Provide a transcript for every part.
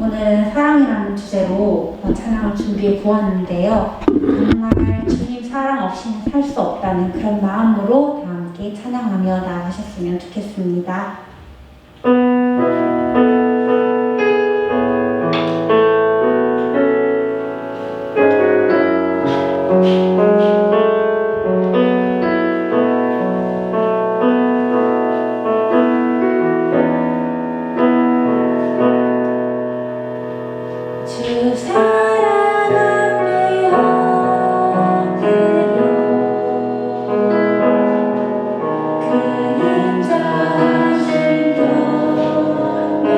오늘은 사랑이라는 주제로 찬양을 준비해 보았는데요. 정말 주님 사랑 없이는 살 수 없다는 그런 마음으로 다 함께 찬양하며 나아가셨으면 좋겠습니다. 주 사랑 앞에 엎드려 그림자신 경배하며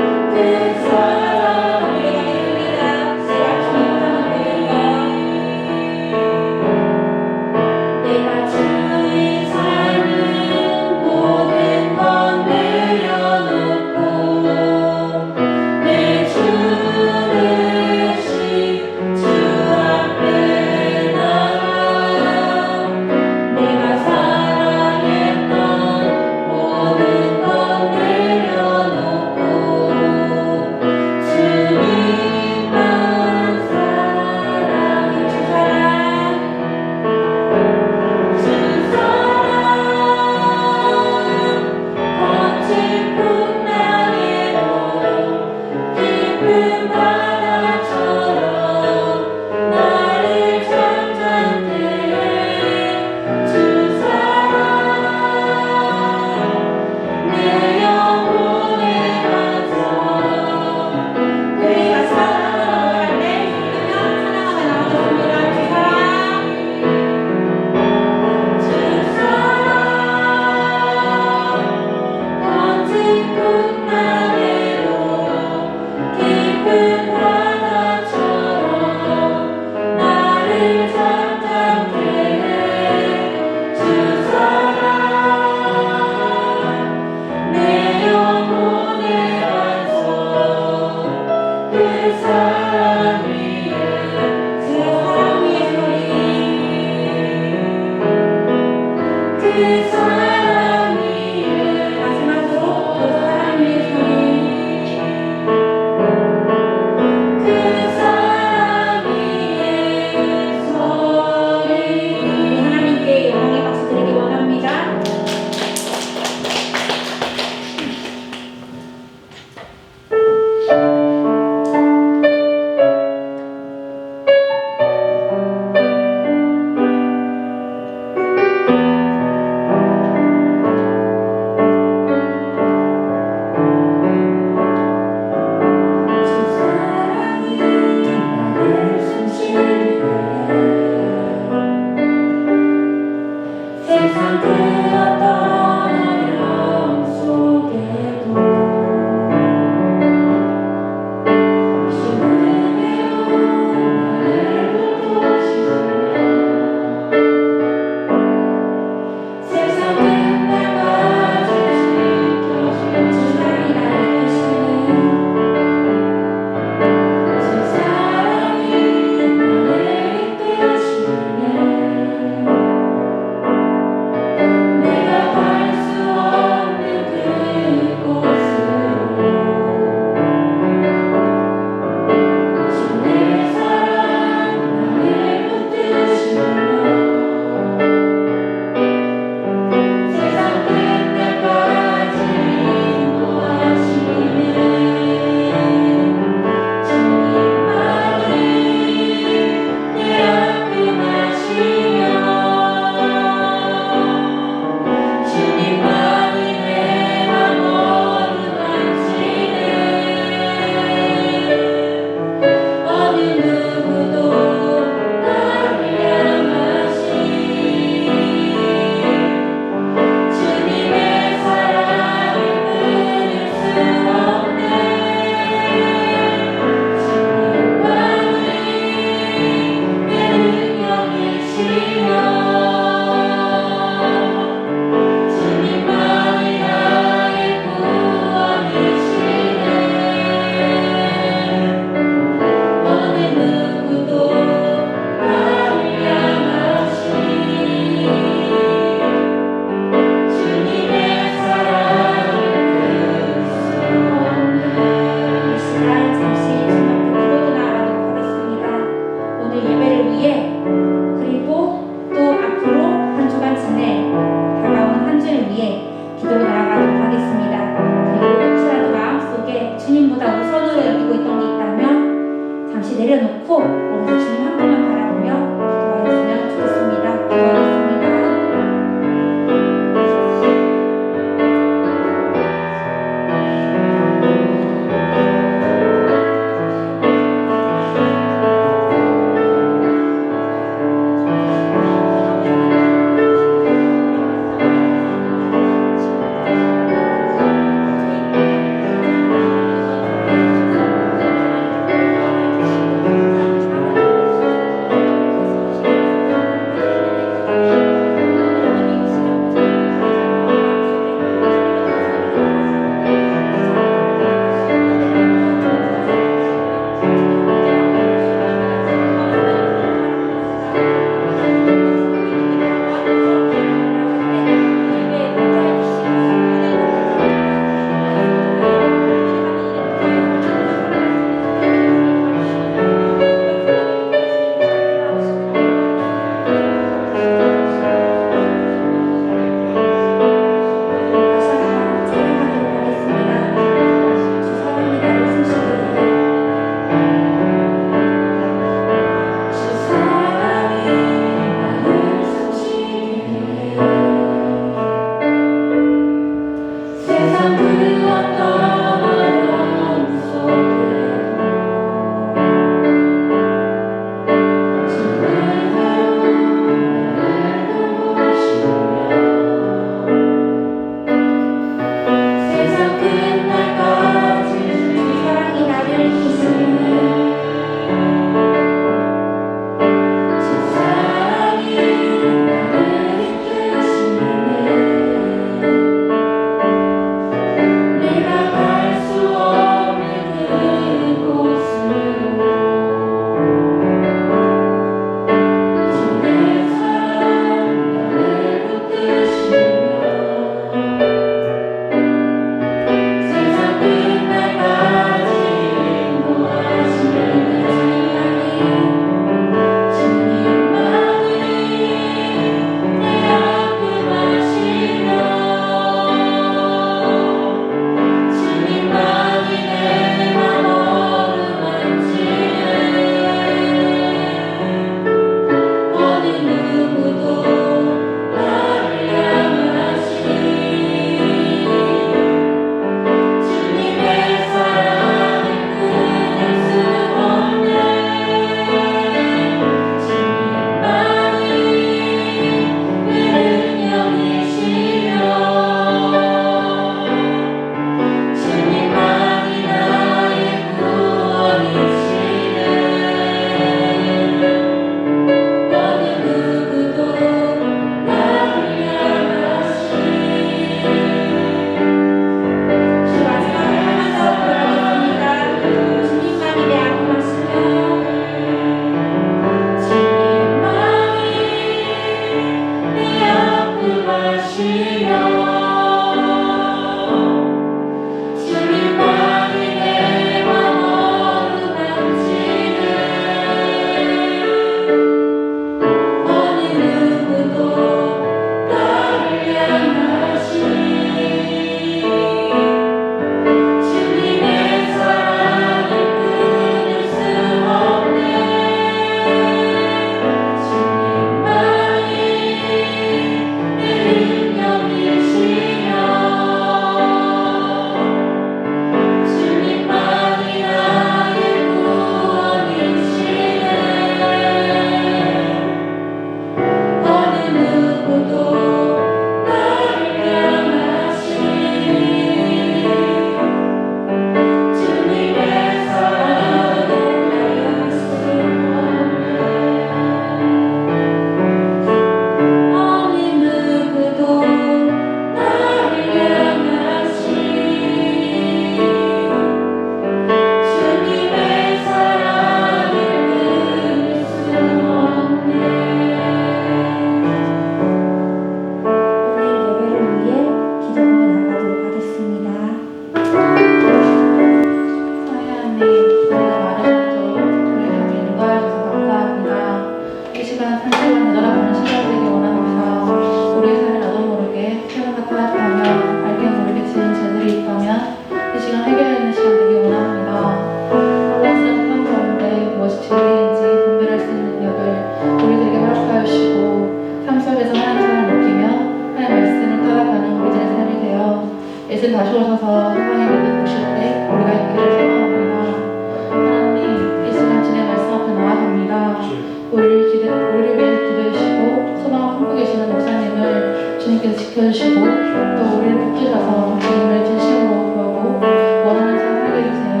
지켜주시고 또 우리를 붙드셔서 주님을 진심으로 구하고 원하는 삶 살게 해주세요.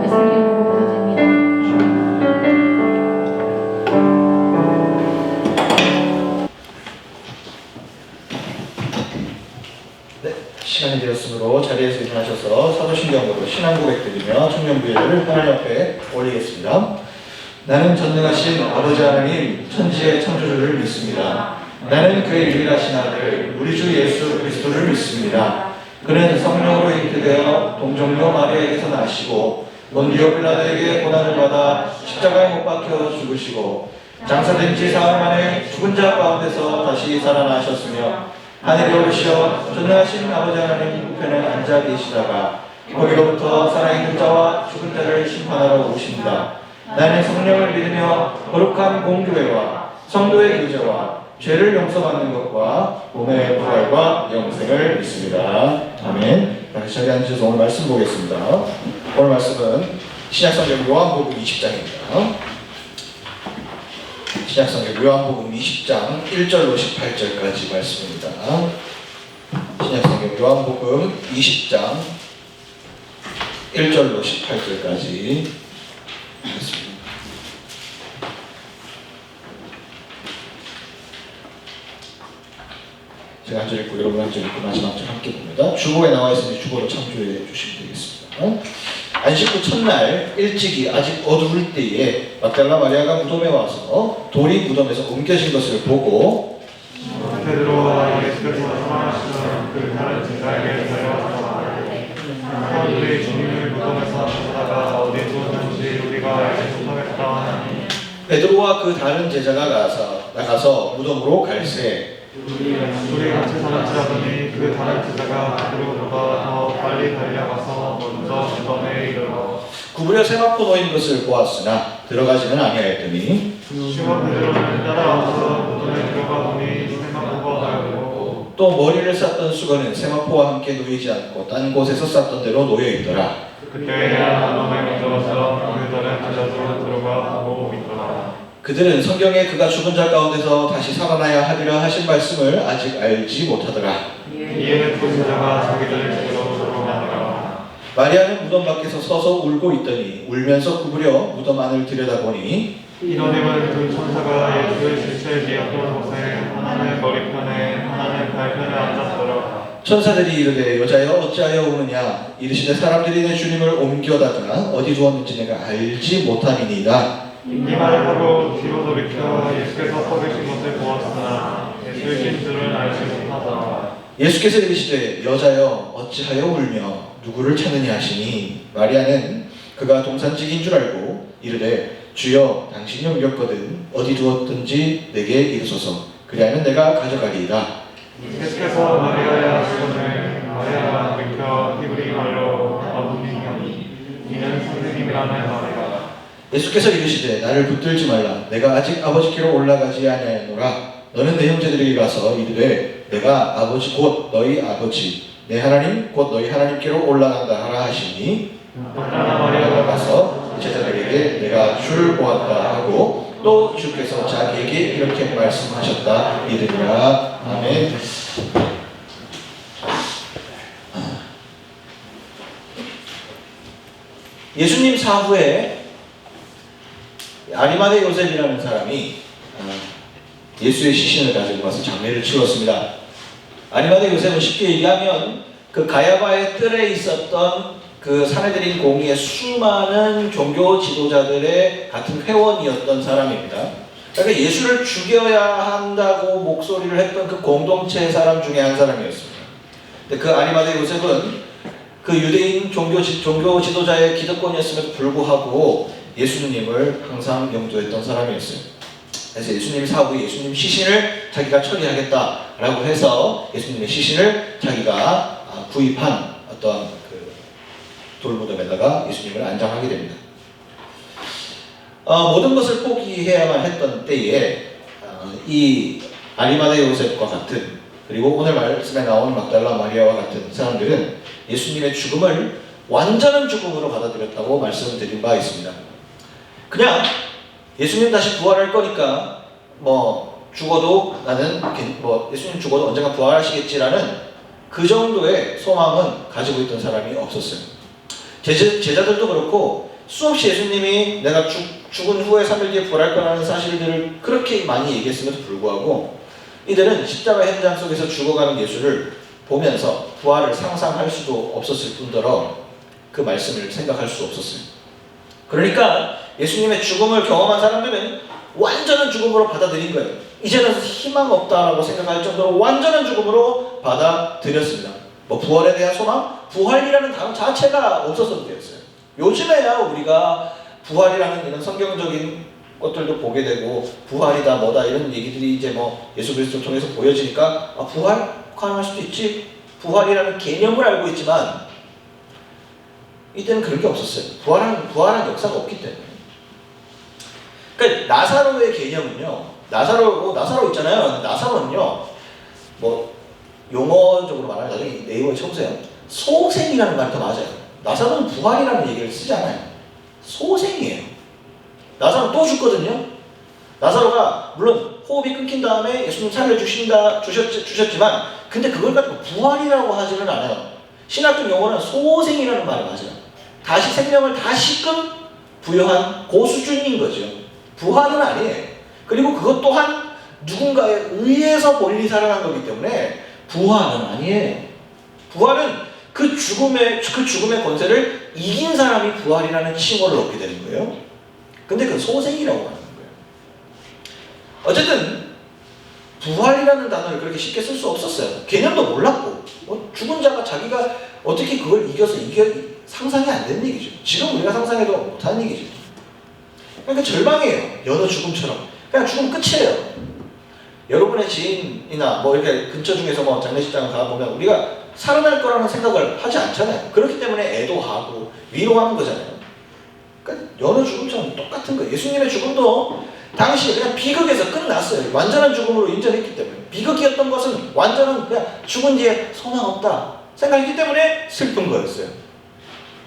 예수님 이름으로 기도드립니다. 네, 시간이 되었으므로 자리에서 일어나셔서 사도신경으로 신앙 고백드리며 청년부회를 하나님 앞에 올리겠습니다. 나는 전능하신 아버지 하나님 천지의 창조주를 믿습니다. 나는 그의 유일하신 아들 우리 주 예수 그리스도를 믿습니다. 그는 성령으로 잉태되어 동정녀 마리아에게서 나시고 본디오 빌라도에게 고난을 받아 십자가에 못 박혀 죽으시고 장사된 지 사흘 만에 죽은 자 가운데서 다시 살아나셨으며 하늘에 오르시어 전능하신 아버지 하나님 우편에 앉아 계시다가 거기로부터 살아있는 자와 죽은 자를 심판하러 오십니다. 나는 성령을 믿으며 거룩한 공교회와 성도의 교제와 죄를 용서받는 것과 몸의 부활과 영생을 믿습니다. 아멘. 다시 자리에 앉으셔서 오늘 말씀 보겠습니다. 오늘 말씀은 신약성경 요한복음 20장입니다. 신약성경 요한복음 20장 1절로 18절까지 말씀입니다. 신약성경 요한복음 20장 1절로 18절까지 말씀입니다. 제가 한 절 읽고 여러분 한 절 읽고 마지막 절 함께 봅니다. 주보에 나와 있으니 주보로 참조해 주시면 되겠습니다. 안식 후 첫날 일찍이 아직 어두울 때에 막달라 마리아가 무덤에 와서 돌이 무덤에서 옮겨진 것을 보고 베드로와 예수께서 사망하시던 그 다른 제자에게 데려와서 사람들이 주님을 무덤에서 찾아다가 어디에 두었는지 우리가 알지 못하겠다 하니 베드로와 그 다른 제자가 나가서 무덤으로 갈새 우리 같이 사라지라더니 그 다른 제자가 베드로보다 더 빨리 달려가서 먼저 무덤에 이르러 구부려 세마포 놓인 것을 보았으나 들어가지는 아니하였더니 시몬 베드로는 따라와서 무덤에 들어가 보니 세마포가 놓여있고 또 머리를 쌌던 수건은 세마포와 함께 놓이지 않고 딴 곳에서 쌌던 대로 놓여 있더라. 그때 무덤에 먼저 그 다른 제자도 들어가 보고 믿더라. 그들은 성경에 그가 죽은 자 가운데서 다시 살아나야 하리라 하신 말씀을 아직 알지 못하더라. 이에는 두 제자가 자기들을 집으로 들어가니라. 마리아는 무덤 밖에서 서서 울고 있더니 울면서 구부려 무덤 안을 들여다보니 이너님은 두 천사가 예수의 실체를 기었던 곳에 하나는 머리편에 하나는 발편에 앉았더라. 천사들이 이르되 여자여 어찌하여 우느냐 이르시되 사람들이 내 주님을 옮겨다가 어디 두었는지 내가 알지 못함이니이다. 이 말을 하고 뒤로 돌이켜 예수께서 서 계신 것을 보았으나 예수이신 줄은 알지 못하더라. 예수께서 이르시되 여자여 어찌하여 울며 누구를 찾느냐 하시니 마리아는 그가 동산직인 줄 알고 이르되 주여 당신이 옮겼거든 어디 두었든지 내게 이르소서 그리하면 내가 가져가리이다. 예수께서 마리아의 손을 마리아가 돌이켜 히브리 말로 아부니하니 이는 선생님이라는 말이라. 예수께서 이르시되 나를 붙들지 말라 내가 아직 아버지께로 올라가지 아니하노라. 너는 내 형제들에게 가서 이르되 내가 아버지 곧 너희 아버지 내 하나님 곧 너희 하나님께로 올라간다 하라 하시니 마리아가 가서 제자들에게 내가 주를 보았다 하고 또 주께서 자기에게 이렇게 말씀하셨다 이르니라. 아멘. 예수님 사후에 아리마대 요셉이라는 사람이 예수의 시신을 가지고 와서 장례를 치렀습니다. 아리마대 요셉은 쉽게 얘기하면 그 가야바의 뜰에 있었던 그 사내들인 공의의 수많은 종교 지도자들의 같은 회원이었던 사람입니다. 그러니까 예수를 죽여야 한다고 목소리를 했던 그 공동체의 사람 중에 한 사람이었습니다. 근데 그 아리마대 요셉은 그 유대인 종교 지도자의 기득권이었음에도 불구하고 예수님을 항상 염두했던 사람이었어요. 그래서 예수님 사후 예수님 시신을 자기가 처리하겠다라고 해서 예수님의 시신을 자기가 구입한 어떤 그 돌무덤에다가 예수님을 안장하게 됩니다. 모든 것을 포기해야만 했던 때에 이 아리마대 요셉과 같은 그리고 오늘 말씀에 나온 막달라 마리아와 같은 사람들은 예수님의 죽음을 완전한 죽음으로 받아들였다고 말씀드린 바 있습니다. 그냥 예수님 다시 부활할 거니까 뭐 죽어도 나는 뭐 예수님 죽어도 언젠가 부활하시겠지라는 그 정도의 소망은 가지고 있던 사람이 없었어요. 제자들도 그렇고 수없이 예수님이 내가 죽은 후에 3일 뒤에 부활할 거라는 사실들을 그렇게 많이 얘기했음에도 불구하고 이들은 십자가 현장 속에서 죽어가는 예수를 보면서 부활을 상상할 수도 없었을 뿐더러 그 말씀을 생각할 수 없었어요. 그러니까 예수님의 죽음을 경험한 사람들은 완전한 죽음으로 받아들인 거예요. 이제는 희망 없다라고 생각할 정도로 완전한 죽음으로 받아들였습니다. 뭐 부활에 대한 소망? 부활이라는 단어 자체가 없었어도 되었어요. 요즘에야 우리가 부활이라는 이런 성경적인 것들도 보게 되고 부활이다 뭐다 이런 얘기들이 이제 뭐 예수 그리스도를 통해서 보여지니까 아, 부활 가능할 수도 있지. 부활이라는 개념을 알고 있지만 이때는 그런 게 없었어요. 부활한 역사가 없기 때문에. 그러니까 나사로의 개념은요. 나사로 있잖아요. 나사로는요. 뭐 용어적으로 말하면 나중에 네이버에 쳐보세요. 소생이라는 말이 더 맞아요. 나사로는 부활이라는 얘기를 쓰지 않아요. 소생이에요. 나사로는 또 죽거든요. 나사로가 물론 호흡이 끊긴 다음에 예수님 살려주셨지만 근데 그걸 가지고 부활이라고 하지는 않아요. 신학적 용어는 소생이라는 말이 맞아요. 다시 생명을 다시금 부여한 고수준인 거죠. 부활은 아니에요. 그리고 그것 또한 누군가에 의해서 본인이 살아난 거기 때문에 부활은 아니에요. 부활은 그 죽음의 권세를 이긴 사람이 부활이라는 칭호를 얻게 되는 거예요. 근데 그건 소생이라고 하는 거예요. 어쨌든 부활이라는 단어를 그렇게 쉽게 쓸 수 없었어요. 개념도 몰랐고 죽은 자가 자기가 어떻게 그걸 이겨서 상상이 안 되는 얘기죠. 지금 우리가 상상해도 못하는 얘기죠. 그러니까 절망이에요. 연어 죽음처럼. 그냥 죽으면 끝이에요. 여러분의 지인이나 뭐 이렇게 근처 중에서 뭐 장례식장을 가보면 우리가 살아날 거라는 생각을 하지 않잖아요. 그렇기 때문에 애도하고 위로하는 거잖아요. 그러니까 연어 죽음처럼 똑같은 거예요. 예수님의 죽음도 당시 그냥 비극에서 끝났어요. 완전한 죽음으로 인정했기 때문에. 비극이었던 것은 완전한 그냥 죽은 뒤에 소망 없다 생각했기 때문에 슬픈 거였어요.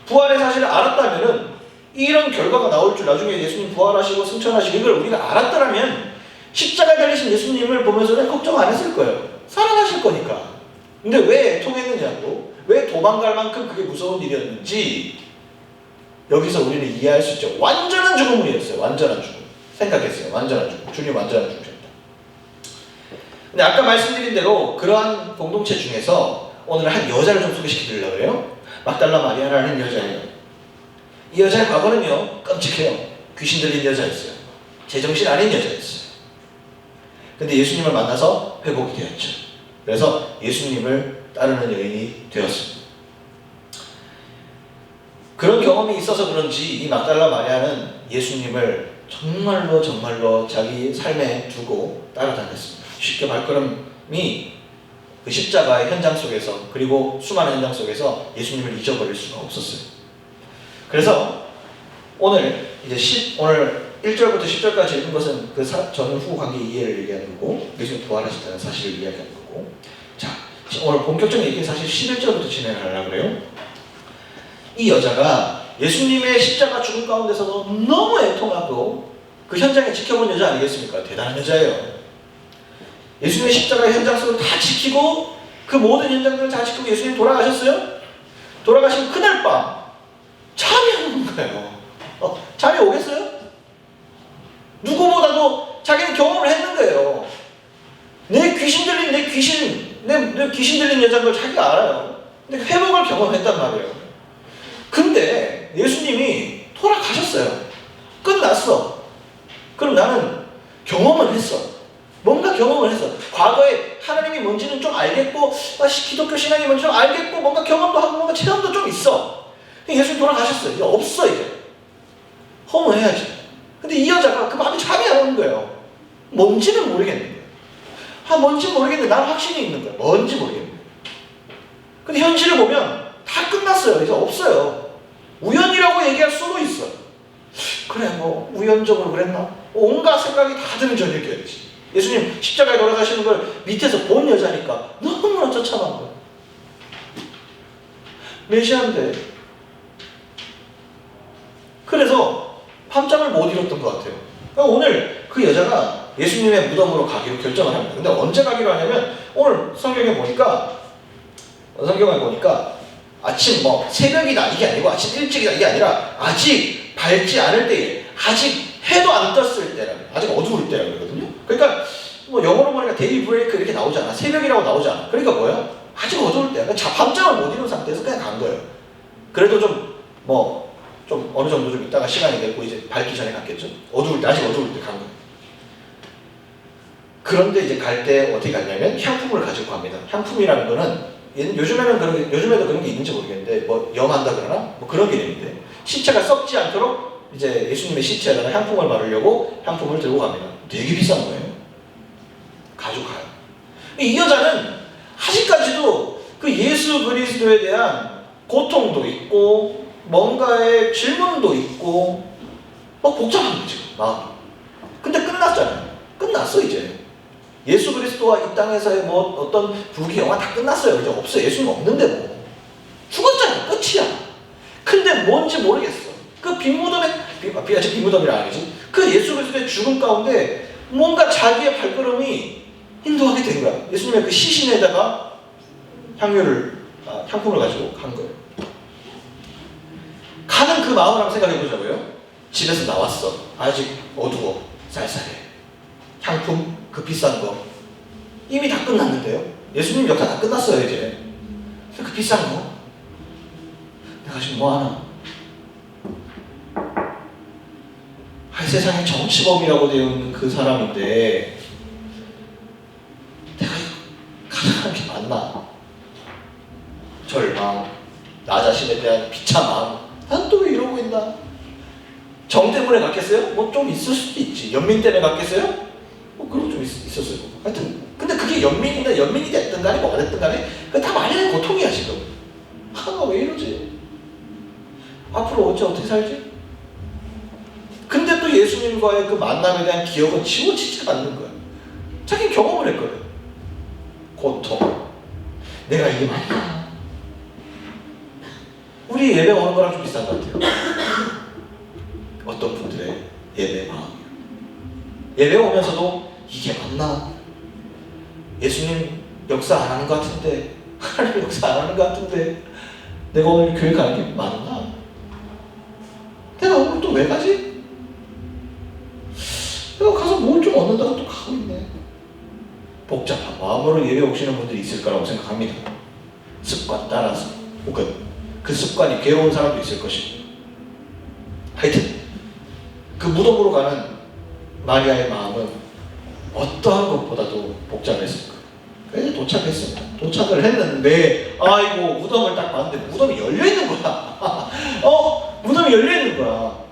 부활의 사실을 알았다면은 이런 결과가 나올 줄 나중에 예수님 부활하시고 승천하시고 이걸 우리가 알았더라면 십자가에 달리신 예수님을 보면서는 걱정 안 했을 거예요. 살아나실 거니까. 근데 왜 애통했느냐고, 왜 도망갈 만큼 그게 무서운 일이었는지 여기서 우리는 이해할 수 있죠. 완전한 죽음이었어요. 완전한 죽음. 생각했어요. 완전한 죽음. 주님 완전한 죽음이었다. 근데 아까 말씀드린 대로 그러한 공동체 중에서 오늘 한 여자를 좀 소개시켜 드리려고 해요. 막달라 마리아라는 여자예요. 이 여자의 과거는요, 끔찍해요. 귀신 들린 여자였어요. 제정신 아닌 여자였어요. 근데 예수님을 만나서 회복이 되었죠. 그래서 예수님을 따르는 여인이 되었습니다. 그런 경험이 있어서 그런지 이 막달라 마리아는 예수님을 정말로 자기 삶에 두고 따라다녔습니다. 쉽게 발걸음이 그 십자가의 현장 속에서 그리고 수많은 현장 속에서 예수님을 잊어버릴 수가 없었어요. 그래서 오늘 오늘 1절부터 10절까지 읽은 것은 그 전 후 관계 이해를 얘기하는 거고 예수님 부활하셨다는 사실을 이야기하는 거고 자 오늘 본격적인 얘기는 사실 11절부터 진행을 하려고 그래요. 이 여자가 예수님의 십자가 죽음 가운데서도 너무 애통하고 그 현장에 지켜본 여자 아니겠습니까? 대단한 여자예요. 예수님의 십자가 현장 속을 다 지키고 그 모든 현장들을 다 지키고 예수님 돌아가셨어요? 돌아가신 그날 밤 잠이 안 오는 거예요. 잠이 오겠어요? 누구보다도 자기는 경험을 했는 거예요. 내 귀신 들린 여자인 걸 자기가 알아요. 근데 회복을 경험했단 말이에요. 근데 예수님이 돌아가셨어요. 끝났어. 그럼 나는 경험을 했어. 뭔가 경험을 했어. 과거에 하나님이 뭔지는 좀 알겠고 기독교 신앙이 뭔지 좀 알겠고 뭔가 경험도 하고 뭔가 체험도 좀 있어. 예수님 돌아가셨어요. 이제 없어 이제. 허무해야지. 근데 이 여자가 그 밤에 잠이 안 오는 거예요. 뭔지는 모르겠는 거예요. 뭔지는 모르겠는데 나는 확신이 있는 거예요. 뭔지 모르겠는 거예요. 근데 현실을 보면 다 끝났어요. 이제 없어요. 우연이라고 얘기할 수도 있어. 그래 뭐 우연적으로 그랬나? 온갖 생각이 다 드는 저녁이었지. 예수님 십자가에 돌아가시는 걸 밑에서 본 여자니까 너무나 처참한 거예요. 메시아인데. 그래서 밤잠을 못 이뤘던 것 같아요. 그러니까 오늘 그 여자가 예수님의 무덤으로 가기로 결정을 합니다. 근데 언제 가기로 하냐면 오늘 성경에 보니까 아침 뭐 새벽이다 이게 아니고 아침 일찍이다 이게 아니라 아직 밝지 않을 때에 아직 해도 안 떴을 때라고 아직 어두울 때라고 그러거든요. 그러니까 뭐 영어로 보니까 데이 브레이크 이렇게 나오지 않아. 새벽이라고 나오지 않아. 그러니까 뭐야? 아직 어두울 때. 그러니까 밤잠을 못 이룬 상태에서 그냥 간 거예요. 그래도 좀 어느 정도 좀 있다가 시간이 됐고 이제 밝기 전에 갔겠죠. 어두울 때, 아직 어두울 때 간 거예요. 그런데 이제 갈 때 어떻게 갔냐면 향품을 가지고 갑니다. 향품이라는 거는 요즘에도 그런 게 있는지 모르겠는데 뭐 염한다 그러나 뭐 그런 개념인데 시체가 썩지 않도록 이제 예수님의 시체에다가 향품을 바르려고 향품을 들고 갑니다. 되게 비싼 거예요. 가지고 가요. 이 여자는 아직까지도 그 예수 그리스도에 대한 고통도 있고 뭔가의 질문도 있고 막 복잡한 거지 마음이. 근데 끝났잖아요. 끝났어 이제. 예수 그리스도와 이 땅에서의 뭐 어떤 부귀영화 다 끝났어요. 이제 없어. 예수는 없는데 뭐 죽었잖아. 끝이야. 근데 뭔지 모르겠어. 그 빈무덤에 아직 빈무덤이라 아니지. 그 예수 그리스도의 죽음 가운데 뭔가 자기의 발걸음이 인도하게 된 거야. 예수님의 그 시신에다가 향품을 가지고 간 거예요. 가는 그 마음을 한번 생각해 보자고요. 집에서 나왔어. 아직 어두워. 쌀쌀해. 향품 그 비싼 거 이미 다 끝났는데요. 예수님 역사 다 끝났어요 이제. 그 비싼 거 내가 지금 뭐 하나? 세상에 정치범이라고 되어 있는 그 사람인데 내가 가능한 게 맞나? 절망, 나 자신에 대한 비참함. 난 또 왜 이러고 있나? 정 때문에 갔겠어요? 뭐 좀 있을 수도 있지. 연민 때문에 갔겠어요? 뭐 그런 좀 있었을 거고. 하여튼 근데 그게 연민이 됐든 간에 뭐가 됐든 간에 그게 다 말이는 고통이야 지금. 나 왜 이러지? 앞으로 어떻게 살지? 근데 또 예수님과의 그 만남에 대한 기억은 지워지지가 않는 거야. 자기 경험을 했거든. 고통. 내가 이게 맞나? 우리 예배 오는 거랑 좀 비슷한 것 같아요. 어떤 분들의 예배 마음이요. 예배 오면서도 이게 맞나? 예수님 역사 안 하는 것 같은데, 하나님 역사 안 하는 것 같은데, 내가 오늘 교회 가는 게 맞나? 내가 오늘 또 왜 가지? 내가 가서 뭘 좀 얻는다고 또 가고 있네. 복잡한 마음으로 예배 오시는 분들이 있을 거라고 생각합니다. 습관 따라서 혹은 그 습관이 괴로운 사람도 있을 것이고. 하여튼 그 무덤으로 가는 마리아의 마음은 어떠한 것보다도 복잡했을 거예요. 그래서 도착했습니다. 도착을 했는데 아이고 무덤을 딱 봤는데 무덤이 열려있는 거야. 무덤이 열려있는 거야.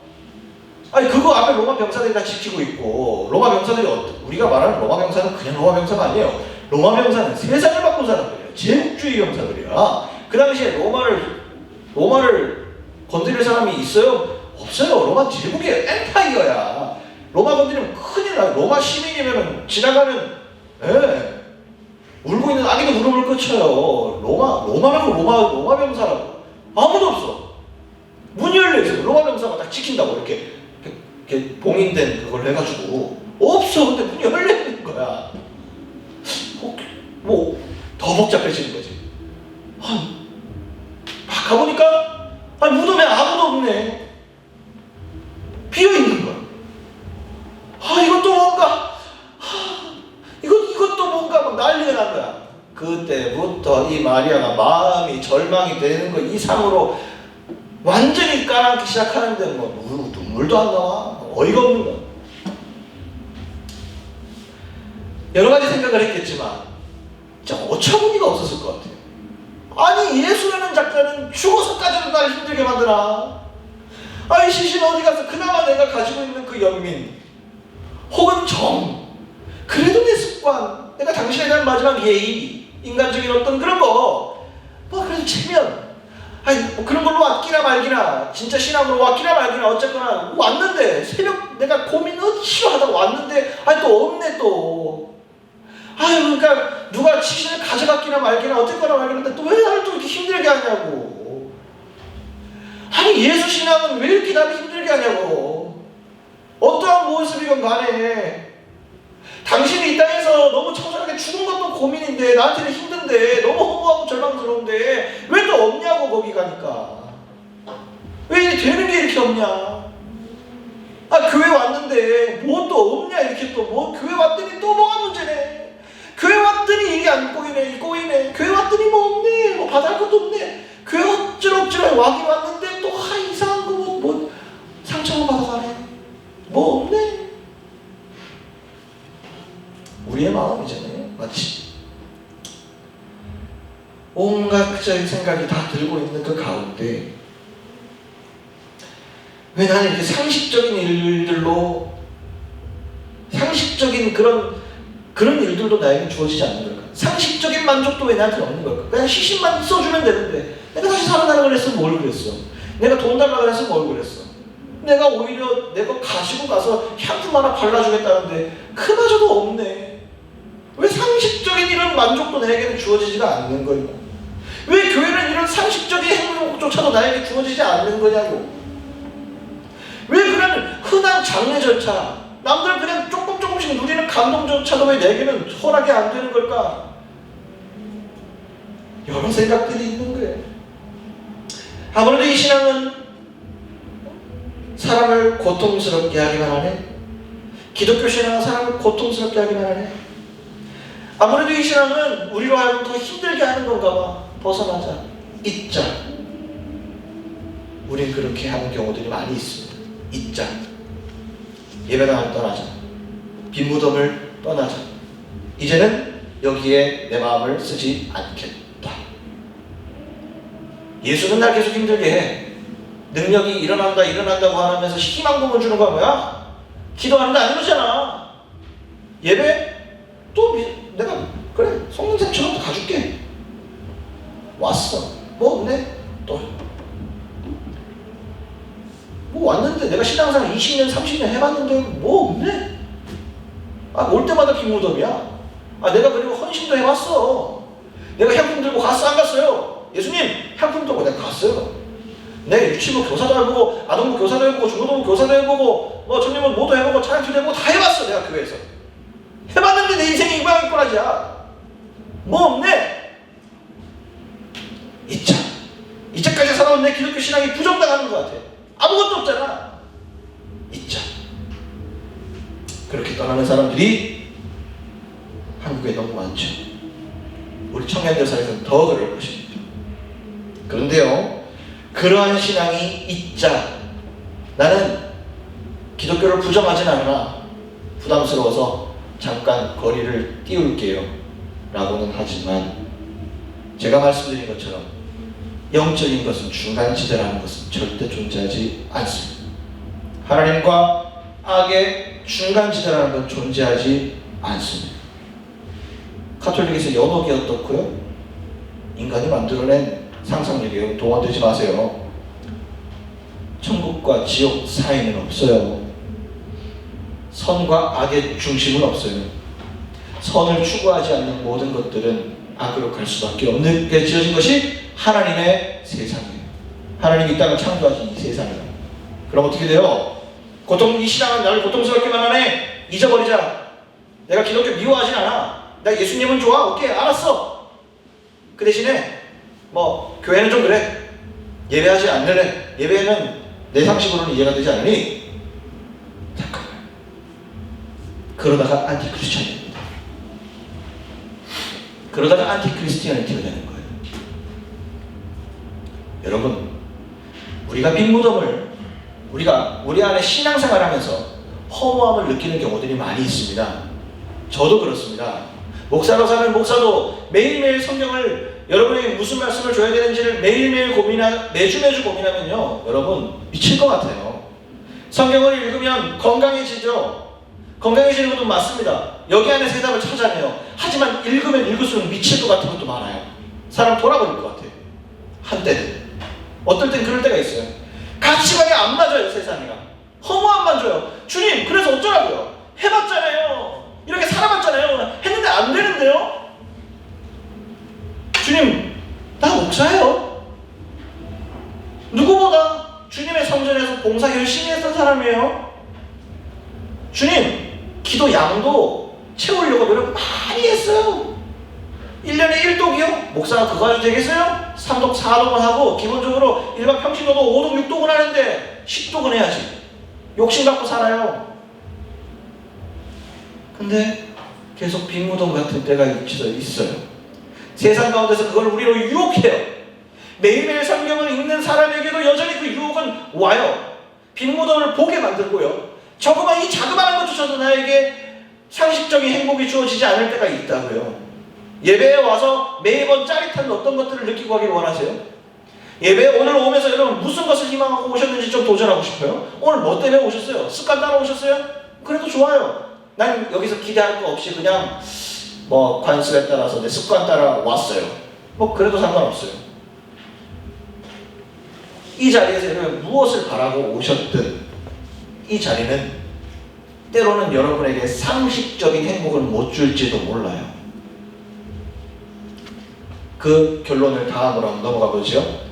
아니 그거 앞에 로마 병사들이 다 지키고 있고, 로마 병사들이 우리가 말하는 로마 병사는 그냥 로마 병사가 아니에요. 로마 병사는 세상을 바꾼 사람들이에요. 제국주의 병사들이야. 그 당시에 로마를 건드릴 사람이 있어요? 없어요. 로마 제국이에요. 엠파이어야. 로마 건드리면 큰일 나요. 로마 시민이면 지나가면 울고 있는 아기도 무릎을 꿇쳐요. 로마 병사라고 아무도 없어. 문이 열려 있어요. 로마 병사가 딱 지킨다고 이렇게 봉인된 그걸 해가지고 없어. 근데 문이 열려 있는 거야. 뭐 더 복잡해지는 거지. 막 가보니까 무덤에 아무도 없네. 비어 있는 거야. 이것도 뭔가 이것도 뭔가 막 난리가 난 거야. 그때부터 이 마리아가 마음이 절망이 되는 거 이상으로 완전히 까맣기 시작하는데 뭐 눈물도 안 나와. 어이가 없는 거야. 여러 가지 생각을 했겠지만 진짜 어처구니가 없었을 것 같아요. 아니 예수라는 작자는 죽어서까지도 날 힘들게 만드나? 아이 시신 어디 갔어? 그나마 내가 가지고 있는 그 연민 혹은 정, 그래도 내 습관, 내가 당신에 대한 마지막 예의, 인간적인 어떤 그런 거 그래도 체면, 뭐 그런 걸로 왔기나 말기나, 진짜 신앙으로 왔기나 말기나 어쨌거나 왔는데, 새벽 내가 고민 싫어하다가 왔는데 또 없네 또. 그러니까 누가 시신을 가져갔기나 말기나 어쨌거나 말기나 또 왜 나를 또 이렇게 힘들게 하냐고. 예수 신앙은 왜 이렇게 나를 힘들게 하냐고. 어떠한 모습이건 간에 당신이 이 땅에서 너무 처절하게 죽은 것도 고민인데 나한테는 힘든데 너무 허무하고 절망스러운데 왜 또 없냐고 거기 가니까. 왜 되는 게 이렇게 없냐. 아 교회 왔는데 뭐 또 없냐 이렇게 또 뭐 교회 왔더니 또 뭐가 문제네. 교회 왔더니 이게 안 꼬이네 이 꼬이네. 교회 왔더니 뭐 없네 뭐 받아할 것도 없네. 교회 어쩌고저쩌고 와긴 왔는데 또 이상한 거 뭐 상처만 받아가네. 뭐 없네. 우리의 마음이잖아요. 마치 온갖 그저의 생각이 다 들고 있는 그 가운데 왜 나는 이렇게 상식적인 일들로 상식적인 그런 일들도 나에게 주어지지 않는 걸까? 상식적인 만족도 왜 나한테 없는 걸까? 그냥 시신만 써주면 되는데 내가 다시 살아나라 그랬으면 뭘 그랬어? 내가 돈 달라 그랬으면 뭘 그랬어? 내가 오히려 내가 가지고 가서 향품 하나 발라주겠다는데 그마저도 없네. 왜 상식적인 이런 만족도 나에게는 주어지지가 않는 거냐? 왜 교회는 이런 상식적인 행복조차도 나에게 주어지지 않는 거냐고? 왜 그런 흔한 장례 절차, 남들 그냥 조금씩 누리는 감동조차도 왜 내게는 허락이 안 되는 걸까? 여러 생각들이 있는 거예요. 아무래도 이 신앙은 사람을 고통스럽게 하기만 하네. 기독교 신앙은 사람을 고통스럽게 하기만 하네. 아무래도 이 신앙은 우리로 하여금 더 힘들게 하는 건가 봐. 벗어나자. 잊자. 우린 그렇게 하는 경우들이 많이 있습니다. 잊자. 예배당을 떠나자. 빈 무덤을 떠나자. 이제는 여기에 내 마음을 쓰지 않겠다. 예수는 날 계속 힘들게 해. 능력이 일어난다고 하면서 희망금을 주는 거야 뭐야? 기도하는데 안 이러잖아. 예배? 또 내가 그래 성령샘처럼 가줄게. 왔어. 뭐 없네? 또 뭐 왔는데 내가 신앙생활 20년 30년 해봤는데 뭐 없네? 아 올 때마다 빈무덤이야. 아 내가 그리고 헌신도 해봤어. 내가 향품 들고 갔어 안 갔어요? 예수님 향품 들고 내가 갔어요. 내가 유치부 교사도 해보고 아동부 교사도 해보고 중고등부 교사도 해보고 청년부 모두 해보고 찬양팀도 해보고 다 해봤어. 내가 교회에서 해봤는데 내 인생이 이 모양일 거라지야. 뭐 없네? 잊자. 이제까지 살아온 내 기독교 신앙이 부정당하는 것 같아. 아무것도 없잖아. 잊자. 그렇게 떠나는 사람들이 한국에 너무 많죠. 우리 청년들 사이에서는 더 그럴 것입니다. 그런데요, 그러한 신앙이 잊자. 나는 기독교를 부정하진 않으나 부담스러워서 잠깐 거리를 띄울게요 라고는 하지만 제가 말씀드린 것처럼 영적인 것은 중간지대라는 것은 절대 존재하지 않습니다. 하나님과 악의 중간지대라는 건 존재하지 않습니다. 카톨릭에서 연옥이 어떻고요? 인간이 만들어낸 상상력이에요. 동원되지 마세요. 천국과 지옥 사이는 없어요. 선과 악의 중심은 없어요. 선을 추구하지 않는 모든 것들은 악으로 갈 수밖에 없는 게 지어진 것이 하나님의 세상이에요. 하나님이 이 땅을 창조하신 이 세상이에요. 그럼 어떻게 돼요? 이 신앙은 나를 고통스럽게만 하네. 잊어버리자. 내가 기독교 미워하진 않아. 나 예수님은 좋아. 오케이 알았어. 그 대신에 교회는 좀 그래. 예배하지 않으래. 예배는 내 상식으로는 이해가 되지 않으니 잠깐만. 그러다가 안티크리스찬입니다. 그러다가 안티크리스티아니티가 되는 거예요. 여러분, 우리가 빈무덤을 우리 안에 신앙생활을 하면서 허무함을 느끼는 경우들이 많이 있습니다. 저도 그렇습니다. 목사로 사는 목사도 매일매일 성경을 여러분에게 무슨 말씀을 줘야 되는지를 매일매일 매주 고민하면요, 여러분 미칠 것 같아요. 성경을 읽으면 건강해지죠. 건강해지는 것도 맞습니다. 여기 안에 대답을 찾아내요. 하지만 읽으면 읽을수록 미칠 것 같은 것도 많아요. 사람 돌아버릴 것 같아요. 한때는. 어떨 땐 그럴 때가 있어요. 가치관이 안 맞아요. 세상이랑 허무함만 줘요. 주님 그래서 어쩌라고요? 해봤잖아요. 이렇게 살아봤잖아요. 했는데 안 되는데요? 주님 나 목사예요. 누구보다 주님의 성전에서 봉사 열심히 했던 사람이에요. 주님 기도 양도 채우려고 노력 많이 했어요. 1년에 1독이요? 목사가 그거 가지고 되겠어요? 3독, 4독은 하고 기본적으로 일반 평신도도 5독, 6독은 하는데 10독은 해야지. 욕심 갖고 살아요. 근데 계속 빈무덤 같은 때가 있어요. 세상 가운데서 그걸 우리로 유혹해요. 매일매일 성경을 읽는 사람에게도 여전히 그 유혹은 와요. 빈무덤을 보게 만들고요. 조그만 이 자그마한 것조차도 나에게 상식적인 행복이 주어지지 않을 때가 있다고요. 예배에 와서 매번 짜릿한 어떤 것들을 느끼고 가기를 원하세요? 예배에 오늘 오면서 여러분 무슨 것을 희망하고 오셨는지 좀 도전하고 싶어요? 오늘 뭐 때문에 오셨어요? 습관 따라 오셨어요? 그래도 좋아요. 난 여기서 기대할 거 없이 그냥 뭐 관습에 따라서 내 습관 따라 왔어요. 뭐 그래도 상관없어요. 이 자리에서 여러분 무엇을 바라고 오셨든 이 자리는 때로는 여러분에게 상식적인 행복을 못 줄지도 몰라요. 그 결론을 다음으로 한번 넘어가 보죠.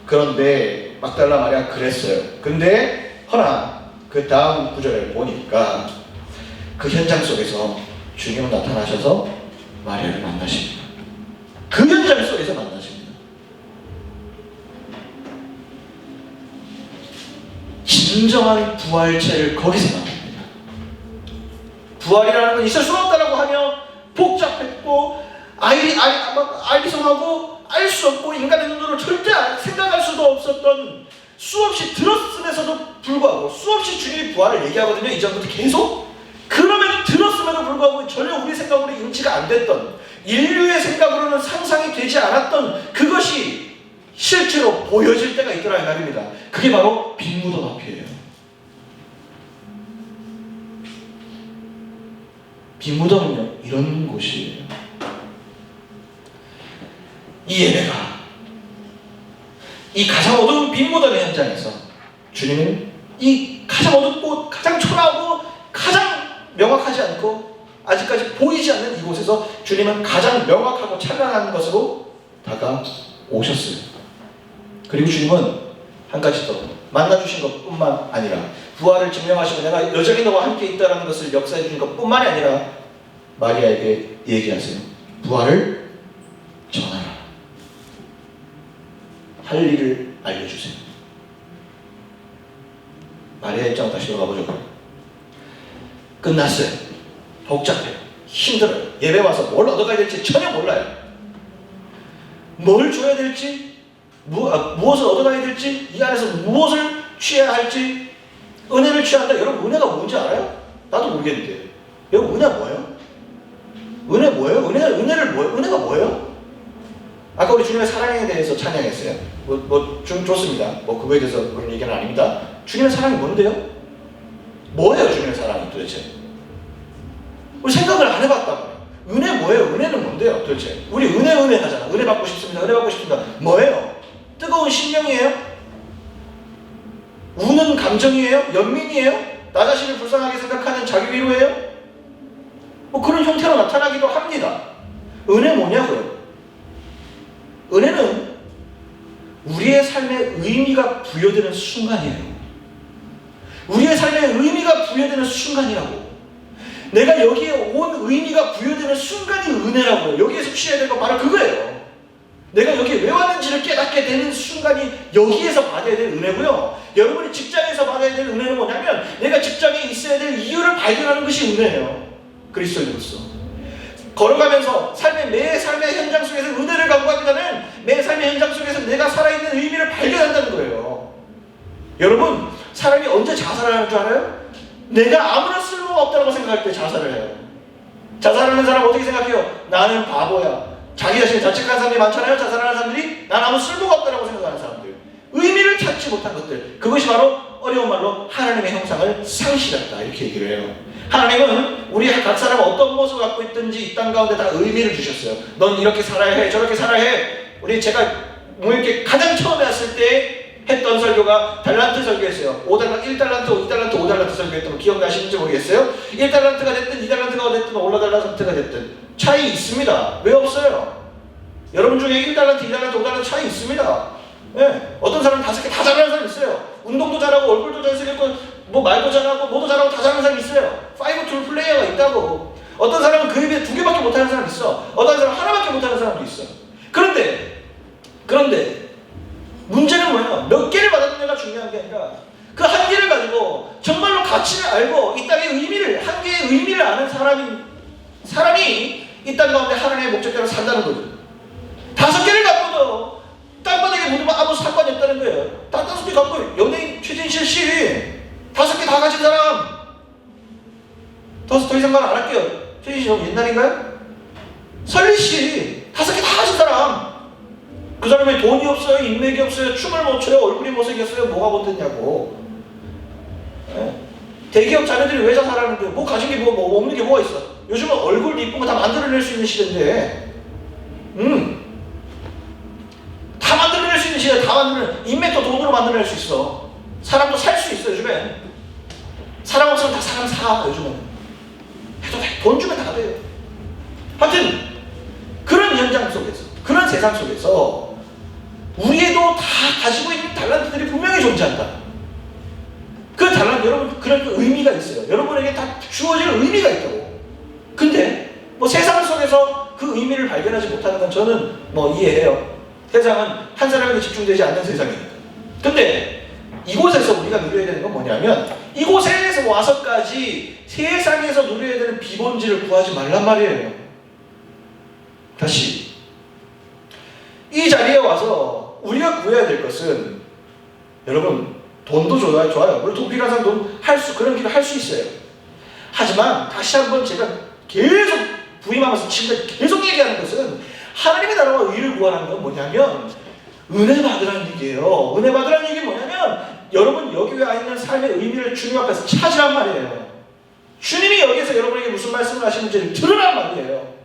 그런데 막달라 마리아 그랬어요. 근데 허나 그 다음 구절을 보니까 그 현장 속에서 주님은 나타나셔서 마리아를 만나십니다. 그 현장 속에서 만나십니다. 진정한 부활체를 거기서 만납니다. 부활이라는 건 있을 수 없다라고 하며 복잡했고 아리송하고 알 수 없고 인간의 눈으로 절대 생각할 수도 없었던 수없이 들었음에서도 불구하고 수없이 주님의 부활을 얘기하거든요. 이전부터 계속. 그럼에도 들었음에도 불구하고 전혀 우리 생각으로 인지가 안 됐던 인류의 생각으로는 상상이 되지 않았던 그것이 실제로 보여질 때가 있더라 이 말입니다. 그게 바로 빈무덤 앞이에요. 빈무덤은요 이런 곳이에요. 이 예배가 이 가장 어두운 빈무덤의 현장에서 주님은 이 가장 어둡고 가장 초라하고 가장 명확하지 않고 아직까지 보이지 않는 이곳에서 주님은 가장 명확하고 찬란한 것으로 다가오셨어요. 그리고 주님은 한 가지 더 만나주신 것뿐만 아니라 부활을 증명하시고 내가 여전히 너와 함께 있다는 것을 역사해 주신 것뿐만이 아니라 마리아에게 얘기하세요. 부활을 전하라. 할 일을 알려주세요. 마리아 입장 다시 돌아가보죠. 끝났어요. 복잡해요. 힘들어요. 예배 와서 뭘 얻어가야 될지 전혀 몰라요. 뭘 줘야 될지, 무엇을 얻어가야 될지, 이 안에서 무엇을 취해야 할지, 은혜를 취한다. 여러분 은혜가 뭔지 알아요? 나도 모르겠는데. 여러분 은혜가 뭐예요? 은혜 뭐예요? 은혜를 뭐예요? 은혜가 뭐예요? 아까 우리 주님의 사랑에 대해서 찬양했어요. 좋습니다. 그거에 대해서 그런 얘기는 아닙니다. 주님의 사랑이 뭔데요? 뭐예요, 주님의 사랑이 도대체? 우리 생각을 안 해봤다고요. 은혜 뭐예요? 은혜는 뭔데요, 도대체? 우리 은혜 하잖아. 은혜 받고 싶습니다. 은혜 받고 싶습니다. 뭐예요? 뜨거운 심령이에요? 우는 감정이에요? 연민이에요? 나 자신을 불쌍하게 생각하는 자기 위로예요? 그런 형태로 나타나기도 합니다. 은혜 뭐냐고요? 은혜는 우리의 삶에 의미가 부여되는 순간이에요. 우리의 삶에 의미가 부여되는 순간이라고. 내가 여기에 온 의미가 부여되는 순간이 은혜라고요. 여기에서 취해야 될 건 바로 그거예요. 내가 여기에 왜 왔는지를 깨닫게 되는 순간이 여기에서 받아야 될 은혜고요. 여러분이 직장에서 받아야 될 은혜는 뭐냐면 내가 직장에 있어야 될 이유를 발견하는 것이 은혜예요. 그리스도인으로서. 걸어가면서 매 삶의 현장 속에서 은혜를 강구하기보다는 매 삶의 현장 속에서 내가 살아있는 의미를 발견한다는 거예요. 여러분, 사람이 언제 자살을 하는 줄 알아요? 내가 아무런 쓸모가 없다고 생각할 때 자살을 해요. 자살하는 사람 어떻게 생각해요? 나는 바보야. 자기 자신을 자책하는 사람들이 많잖아요. 자살하는 사람들이 난 아무 쓸모가 없다고 생각하는 사람들. 의미를 찾지 못한 것들. 그것이 바로 어려운 말로 하나님의 형상을 상실했다. 이렇게 얘기를 해요. 하나님은 우리 각 사람 어떤 모습을 갖고 있든지 이 땅 가운데 다 의미를 주셨어요. 넌 이렇게 살아야 해, 저렇게 살아야 해. 제가 이렇게 가장 처음에 왔을 때 했던 설교가 달란트 설교였어요. 1달란트, 2달란트, 5달란트 설교했던 거 기억나시는지 모르겠어요. 1달란트가 됐든 2달란트가 됐든 5달란트가 됐든 차이 있습니다. 왜 없어요? 여러분 중에 1달란트, 2달란트, 5달란트 차이 있습니다. 네. 어떤 사람은 5개 다 잘하는 사람 있어요. 운동도 잘하고 얼굴도 잘생겼고 말도 잘하고 뭐도 잘하고 다 잘하는 사람이 있어요. 5툴 플레이어가 있다고. 어떤 사람은 그 입에 2개밖에 못하는 사람이 있어. 어떤 사람은 하나밖에 못하는 사람도 있어. 그런데 문제는 뭐야? 몇 개를 받았느냐가 중요한 게 아니라 그 한 개를 가지고 정말로 가치를 알고 이 땅의 의미를, 한 개의 의미를 아는 사람이 이 땅 가운데 하나님의 목적대로 산다는 거죠. 5개를 갖고도 땅바닥에 묻으면 아무 상관이 없다는 거예요. 다 5개 갖고 연예인 최진실 씨 5개 다 가진 사람 더 이상 말 안 할게요. 최진실 씨 너무 옛날인가요? 설리 씨 5개 다 가진 사람. 그 사람이 돈이 없어요, 인맥이 없어요, 춤을 못 춰요, 얼굴이 못생겼어요, 뭐가 못됐냐고. 대기업 자녀들이 왜 자살하는데 뭐 가진 게 뭐 없는 게 뭐가 있어? 요즘은 얼굴도 이쁜 거 다 만들어낼 수 있는 시대인데 다 만들어낼 수 있는 시대, 다 만들어낼, 인맥도 돈으로 만들어낼 수 있어. 사람도 살 수 있어. 요즘엔 사람 없으면 다 사람 사. 요즘은 해도 돼. 돈 주면 다 돼요. 하여튼 그런 현장 속에서, 그런 세상 속에서 우리에도 다 가지고 있는 달란트들이 분명히 존재한다. 그 달란트, 여러분, 그런 의미가 있어요. 여러분에게 다 주어질 의미가 있다고. 근데 뭐 세상 속에서 그 의미를 발견하지 못하는 건 저는 뭐 이해해요. 세상은 한 사람에게 집중되지 않는 세상이니까. 근데 이곳에서 우리가 누려야 되는 건 뭐냐면 이곳에서 와서까지 세상에서 누려야 되는 비본질을 구하지 말란 말이에요. 다시 이 자리에 와서 우리가 구해야 될 것은, 여러분, 돈도 좋아요. 물론 돈 필요한 사람 돈 그런 길을 할 수 있어요. 하지만 다시 한번 제가 계속 부임하면서 지금 계속 얘기하는 것은 하나님의 나라와 의를 구하는 건 뭐냐면 은혜 받으라는 얘기예요. 은혜 받으라는 얘기는 뭐냐면 여러분 여기 와 있는 삶의 의미를 주님 앞에서 찾으란 말이에요. 주님이 여기서 여러분에게 무슨 말씀을 하시는지를 들으란 말이에요.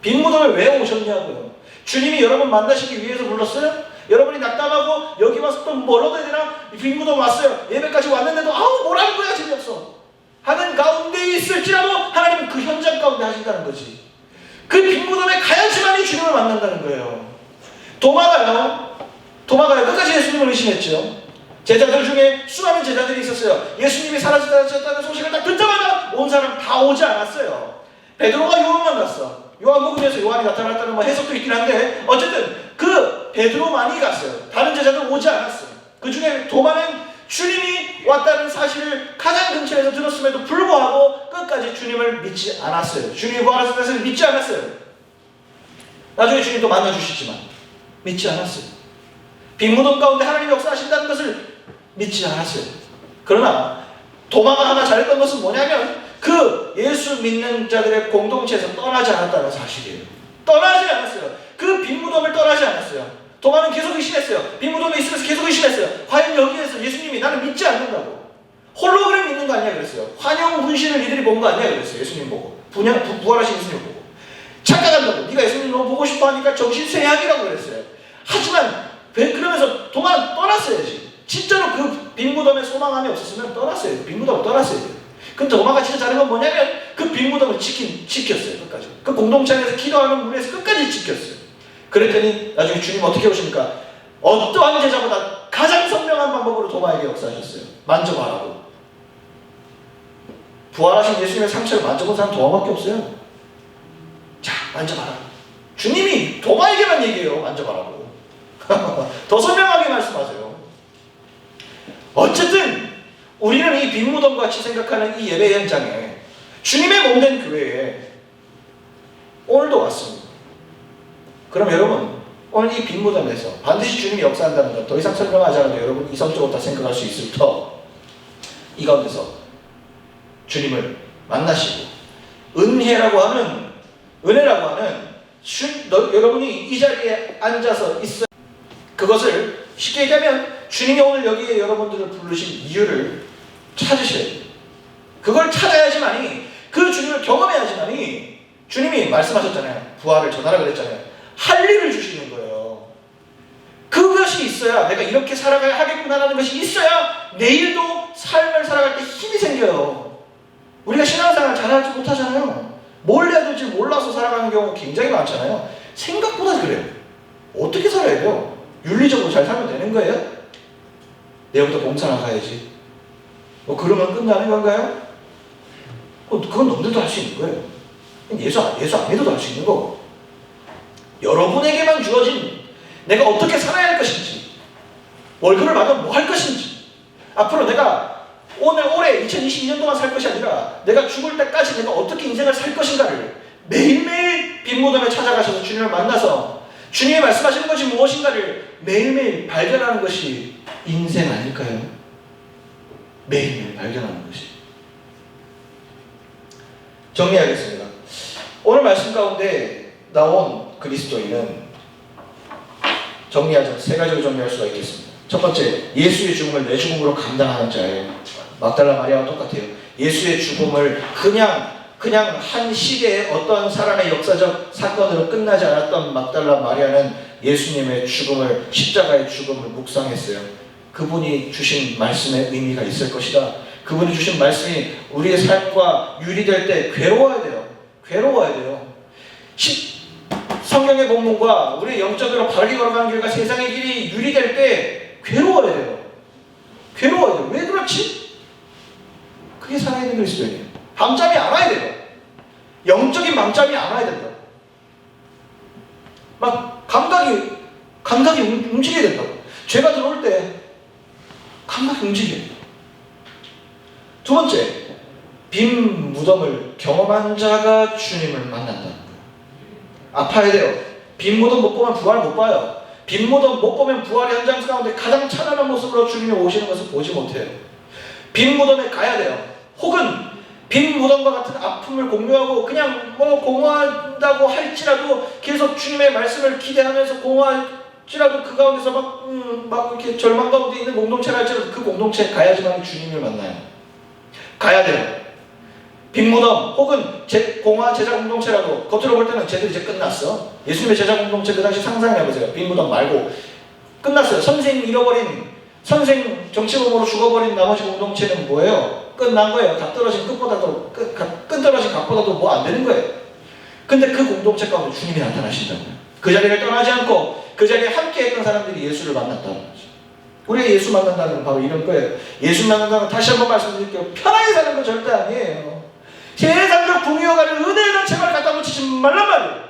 빈 무덤에 왜 오셨냐고요. 주님이 여러분 만나시기 위해서 불렀어요? 여러분이 낙담하고 여기 와서 또 뭘 얻어야 되나? 빈 무덤 왔어요. 예배까지 왔는데도 아우 뭐라는 거야, 재미없어 하는 가운데 있을지라도 하나님은 그 현장 가운데 하신다는 거지. 그 빈 무덤에 가야지만이 주님을 만난다는 거예요. 도마가요 끝까지 예수님을 의심했죠. 제자들 중에 수많은 제자들이 있었어요. 예수님이 사라졌다는 소식을 딱 듣자마자 온 사람 다 오지 않았어요. 베드로가 요한만 갔어. 요한복음에서 요한이 나타났다는 뭐 해석도 있긴 한데 어쨌든 그 베드로만이 갔어요. 다른 제자들 오지 않았어요. 그 중에 도마는 주님이 왔다는 사실을 가장 근처에서 들었음에도 불구하고 끝까지 주님을 믿지 않았어요. 주님이 부활하신 것을 믿지 않았어요. 나중에 주님도 만나주시지만 믿지 않았어요. 빈 무덤 가운데 하나님이 역사하신다는 것을 믿지 않았어요. 그러나 도마가 하나 잘했던 것은 뭐냐면 그 예수 믿는 자들의 공동체에서 떠나지 않았다는 사실이에요. 떠나지 않았어요. 그 빈 무덤을 떠나지 않았어요. 도마는 계속 의심했어요. 빈 무덤에 있으면서 계속 의심했어요. 과연 여기에서 예수님이 나는 믿지 않는다고. 홀로그램 믿는 거 아니야 그랬어요. 환영 분신을 이들이 본 거 아니야 그랬어요. 예수님 보고. 부활하신 예수님 보고. 착각한다고. 네가 예수님 너무 보고 싶어 하니까 정신쇠약이라고 그랬어요. 하지만 그러면서 도마는 떠났어야지. 진짜로 그 빈 무덤에 소망함이 없었으면 떠났어요. 빈 무덤을 떠났어요. 근데 도마가 진짜 잘한 건 뭐냐면 그 빈 무덤을 지켰어요. 끝까지. 그 공동체 안에서 기도하는 문에서 끝까지 지켰어요. 그랬더니 나중에 주님 어떻게 오십니까? 어떠한 제자보다 가장 선명한 방법으로 도마에게 역사하셨어요. 만져봐라고. 부활하신 예수님의 상처를 만져본 사람 도마밖에 없어요. 자, 만져봐라. 주님이 도마에게만 얘기해요. 만져봐라고. 더 선명하게 말씀하세요. 어쨌든 우리는 이 빈 무덤 같이 생각하는 이 예배 현장에 주님의 몸된 교회에 오늘도 왔습니다. 그럼 여러분 오늘 이 빈 무덤에서 반드시 주님이 역사한다는 것 더 이상 설명하지 않아도 여러분 이성적으로 다 생각할 수 있을 터 이 가운데서 주님을 만나시고 은혜라고 하는 여러분이 이 자리에 앉아서 있어요. 그것을 쉽게 얘기하면 주님이 오늘 여기에 여러분들을 부르신 이유를 찾으셔야 돼요. 그걸 찾아야지만이 그 주님을 경험해야지만이 주님이 말씀하셨잖아요. 부활을 전하라 그랬잖아요. 할 일을 주시는 거예요. 그것이 있어야 내가 이렇게 살아가야 하겠구나라는 것이 있어야 내일도 삶을 살아갈 때 힘이 생겨요. 우리가 신앙생활 잘하지 못하잖아요. 뭘 해야 될지 몰라서 살아가는 경우가 굉장히 많잖아요. 생각보다 그래요. 어떻게 살아야 돼요? 윤리적으로 잘 살면 되는 거예요? 내일부터 봉사 나가야지. 뭐 그러면 끝나는 건가요? 그건 너희들도 할 수 있는 거예요. 예수 안 믿어도 할 수 있는 거고. 여러분에게만 주어진 내가 어떻게 살아야 할 것인지, 월급을 받으면 뭐 할 것인지, 앞으로 내가 올해 2022년 동안 살 것이 아니라 내가 죽을 때까지 내가 어떻게 인생을 살 것인가를 매일매일 빈 무덤에 찾아가셔서 주님을 만나서 주님이 말씀하시는 것이 무엇인가를 매일매일 발견하는 것이 인생 아닐까요? 매일매일 발견하는 것이. 정리하겠습니다. 오늘 말씀 가운데 나온 그리스도인은 정리하자면 세 가지로 정리할 수가 있겠습니다. 첫 번째, 예수의 죽음을 내 죽음으로 감당하는 자예요. 막달라 마리아와 똑같아요. 예수의 죽음을 그냥 한 시대의 어떤 사람의 역사적 사건으로 끝나지 않았던 막달라 마리아는 예수님의 죽음을, 십자가의 죽음을 묵상했어요. 그분이 주신 말씀에 의미가 있을 것이다. 그분이 주신 말씀이 우리의 삶과 유리될 때 괴로워야 돼요. 괴로워야 돼요. 성경의 본문과 우리의 영적으로 바르게 걸어가는 길과 세상의 길이 유리될 때 괴로워야 돼요. 괴로워야 돼요. 왜 그렇지? 그게 살아있는 그리스도인이에요. 밤잠이 안 와야 돼요. 영적인 밤잠이 안 와야 된다. 막 감각이 움직여야 된다. 죄가 들어올 때 감각이 움직여요. 두 번째, 빈 무덤을 경험한 자가 주님을 만난다는 거예요. 아파야 돼요. 빈 무덤 못 보면 부활 못 봐요. 빈 무덤 못 보면 부활의 현장 가운데 가장 찬란한 모습으로 주님이 오시는 것을 보지 못해요. 빈 무덤에 가야 돼요. 혹은 빈 무덤과 같은 아픔을 공유하고 그냥 공허한다고 할지라도 계속 주님의 말씀을 기대하면서 공허할지라도 그 가운데서 막 이렇게 절망 가운데 있는 공동체를 할지라도 그 공동체에 가야지만 주님을 만나요. 가야 돼요. 빈 무덤 혹은 공허한 제자 공동체라도 겉으로 볼 때는 쟤들 이제 끝났어. 예수님의 제자 공동체 그 당시 상상해보세요. 빈 무덤 말고 끝났어요. 선생 잃어버린, 선생 정치범으로 죽어버린 나머지 공동체는 뭐예요? 끝난 거예요. 갓 떨어진 끝보다도 끈 떨어진 갓보다도 뭐 안 되는 거예요. 근데 그 공동체 가운데 주님이 나타나신다고요. 그 자리를 떠나지 않고 그 자리에 함께 했던 사람들이 예수를 만났다는 거죠. 우리가 예수 만난다는 건 바로 이런 거예요. 예수 만난다는 건 다시 한번 말씀드릴게요. 편하게 사는 건 절대 아니에요. 세상적 동의어가는 은혜는 제발 갖다 붙이지 말란 말이에요.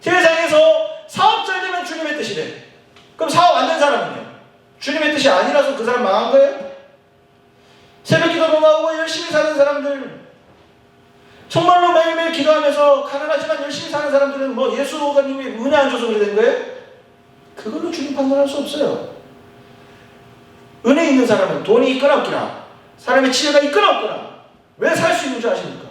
세상에서 사업 잘 되면 주님의 뜻이래. 그럼 사업 안 된 사람은요? 주님의 뜻이 아니라서 그 사람 망한 거예요? 새벽 기도도 나오고 열심히 사는 사람들, 정말로 매일매일 기도하면서 가난하지만 열심히 사는 사람들은 뭐 예수님이 은혜 안 줘서 그래 된 거예요? 그걸로 주님 판단할 수 없어요. 은혜 있는 사람은 돈이 있거나 없거나 사람의 지혜가 있거나 없거나 왜 살 수 있는 줄 아십니까?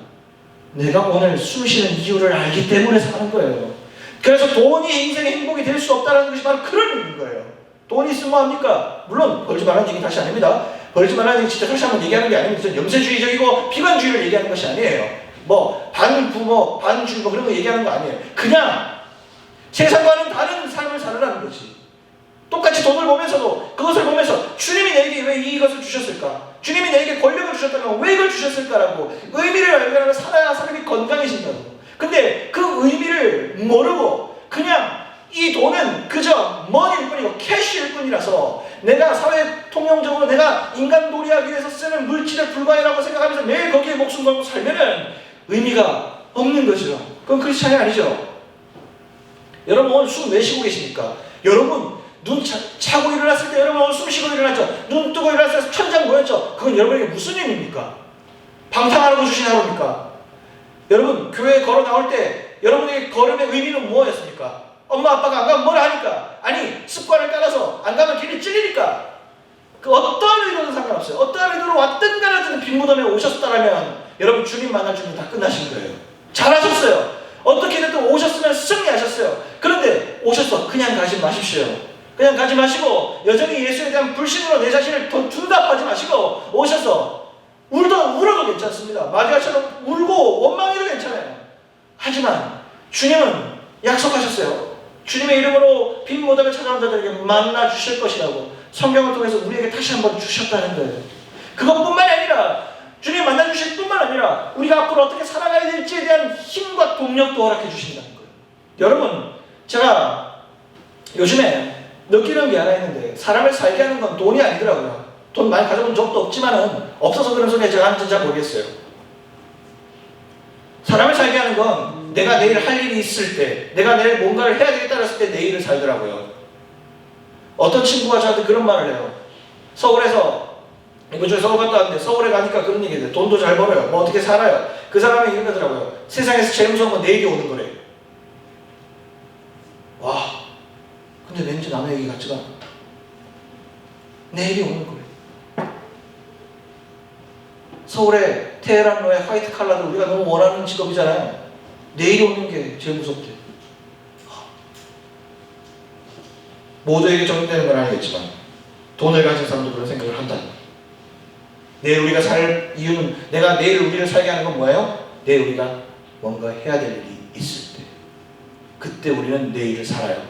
내가 오늘 숨 쉬는 이유를 알기 때문에 사는 거예요. 그래서 돈이 인생의 행복이 될 수 없다는 것이 바로 그런 의미인 거예요. 돈이 있으면 뭐합니까? 물론 벌지 말라는 얘기 다시 아닙니다. 벌지 말라는 얘기 진짜 다시 한번 얘기하는 게 아닙니다. 염세주의적이고 비관주의를 얘기하는 것이 아니에요. 뭐 반부모, 반주의 뭐 그런 거 얘기하는 거 아니에요. 그냥 세상과는 다른 삶을 살으라는 거지. 똑같이 돈을 보면서도 그것을 보면서 주님이 내게 왜 이것을 주셨을까? 주님이 내게 권력을 주셨다면 왜 이걸 주셨을까라고 의미를 알면 살아야 사람이 건강해진다고. 근데 그 의미를 모르고 그냥 이 돈은 그저 머니일 뿐이고 캐시일 뿐이라서 내가 사회 통용적으로 내가 인간 놀이하기 위해서 쓰는 물질의 불과해라고 생각하면서 매일 거기에 목숨 걸고 살면은 의미가 없는 거죠. 그건 크리스찬이 아니죠. 여러분 오늘 숨 왜 쉬고 계십니까? 여러분 눈 차고 일어났을 때 여러분 오늘 숨 쉬고 일어났죠? 눈 뜨고 일어났을 때 천장 보였죠? 그건 여러분에게 무슨 의미입니까? 방탕하라고 주신 하루입니까? 여러분 교회에 걸어 나올 때 여러분에게 걸음의 의미는 무엇이었습니까? 엄마 아빠가 안 가면 뭘 하니까? 아니 습관을 따라서 안 가면 길이 찔리니까. 그 어떠한 의도는 상관없어요. 어떠한 의도로 왔든 간에 빈 무덤에 오셨다라면 여러분 주님 만날 준비 다 끝나신 거예요. 잘하셨어요. 어떻게든 또 오셨으면 승리하셨어요. 그런데 오셔서 그냥 가지 마십시오. 그냥 가지 마시고 여전히 예수에 대한 불신으로 내 자신을 더 둔답하지 마시고 오셔서 울어도 괜찮습니다. 마리아처럼 울고 원망해도 괜찮아요. 하지만 주님은 약속하셨어요. 주님의 이름으로 빈 무덤에 찾아온 자들에게 만나 주실 것이라고 성경을 통해서 우리에게 다시 한번 주셨다는 거예요. 그것뿐만이 아니라 주님 만나 주실 뿐만 아니라 우리가 앞으로 어떻게 살아가야 될지에 대한 힘과 동력도 허락해 주신다는 거예요. 여러분 제가 요즘에 느끼는 게 하나 있는데 사람을 살게 하는 건 돈이 아니더라고요. 돈 많이 가져본 적도 없지만은 없어서 그런 소리에 제가 하는지 잘 모르겠어요. 사람을 살게 하는 건 내가 내일 할 일이 있을 때, 내가 내일 뭔가를 해야 되겠다 했을 때 내일을 살더라고요. 어떤 친구가 저한테 그런 말을 해요. 서울에서, 이번 주에 서울 갔다 왔는데 서울에 가니까 그런 얘기 해요. 돈도 잘 벌어요. 뭐 어떻게 살아요. 그 사람이 이러더라고요. 세상에서 제일 무서운 건 내일이 오는 거래. 와, 근데 왠지 남의 얘기 같지가 않아. 내일이 오는 거래. 서울의 테헤란로의 화이트 칼라를 우리가 너무 원하는 직업이잖아요. 내일이 오는 게 제일 무섭대. 모두에게 적용되는 건 아니겠지만 돈을 가진 사람도 그런 생각을 한다. 내일 우리가 살 이유는, 내가 내일 우리를 살게 하는 건 뭐예요? 내일 우리가 뭔가 해야 될 일이 있을 때, 그때 우리는 내일을 살아요.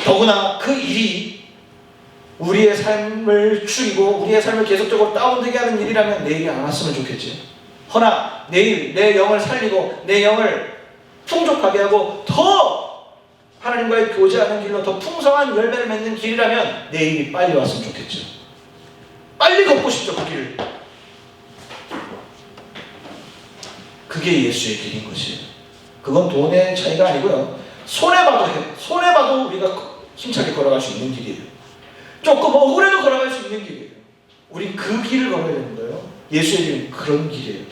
더구나 그 일이 우리의 삶을 죽이고 우리의 삶을 계속적으로 다운되게 하는 일이라면 내일이 안 왔으면 좋겠지. 허나 내일 내 영을 살리고 내 영을 풍족하게 하고 더 하나님과의 교제하는 길로 더 풍성한 열매를 맺는 길이라면 내일이 빨리 왔으면 좋겠죠. 빨리 걷고 싶죠, 그 길을. 그게 예수의 길인 것이에요. 그건 돈의 차이가 아니고요. 손해봐도 우리가 힘차게 걸어갈 수 있는 길이에요. 조금 억울해도 걸어갈 수 있는 길이에요. 우린 그 길을 걸어야 되는 거예요. 예수의 길은 그런 길이에요.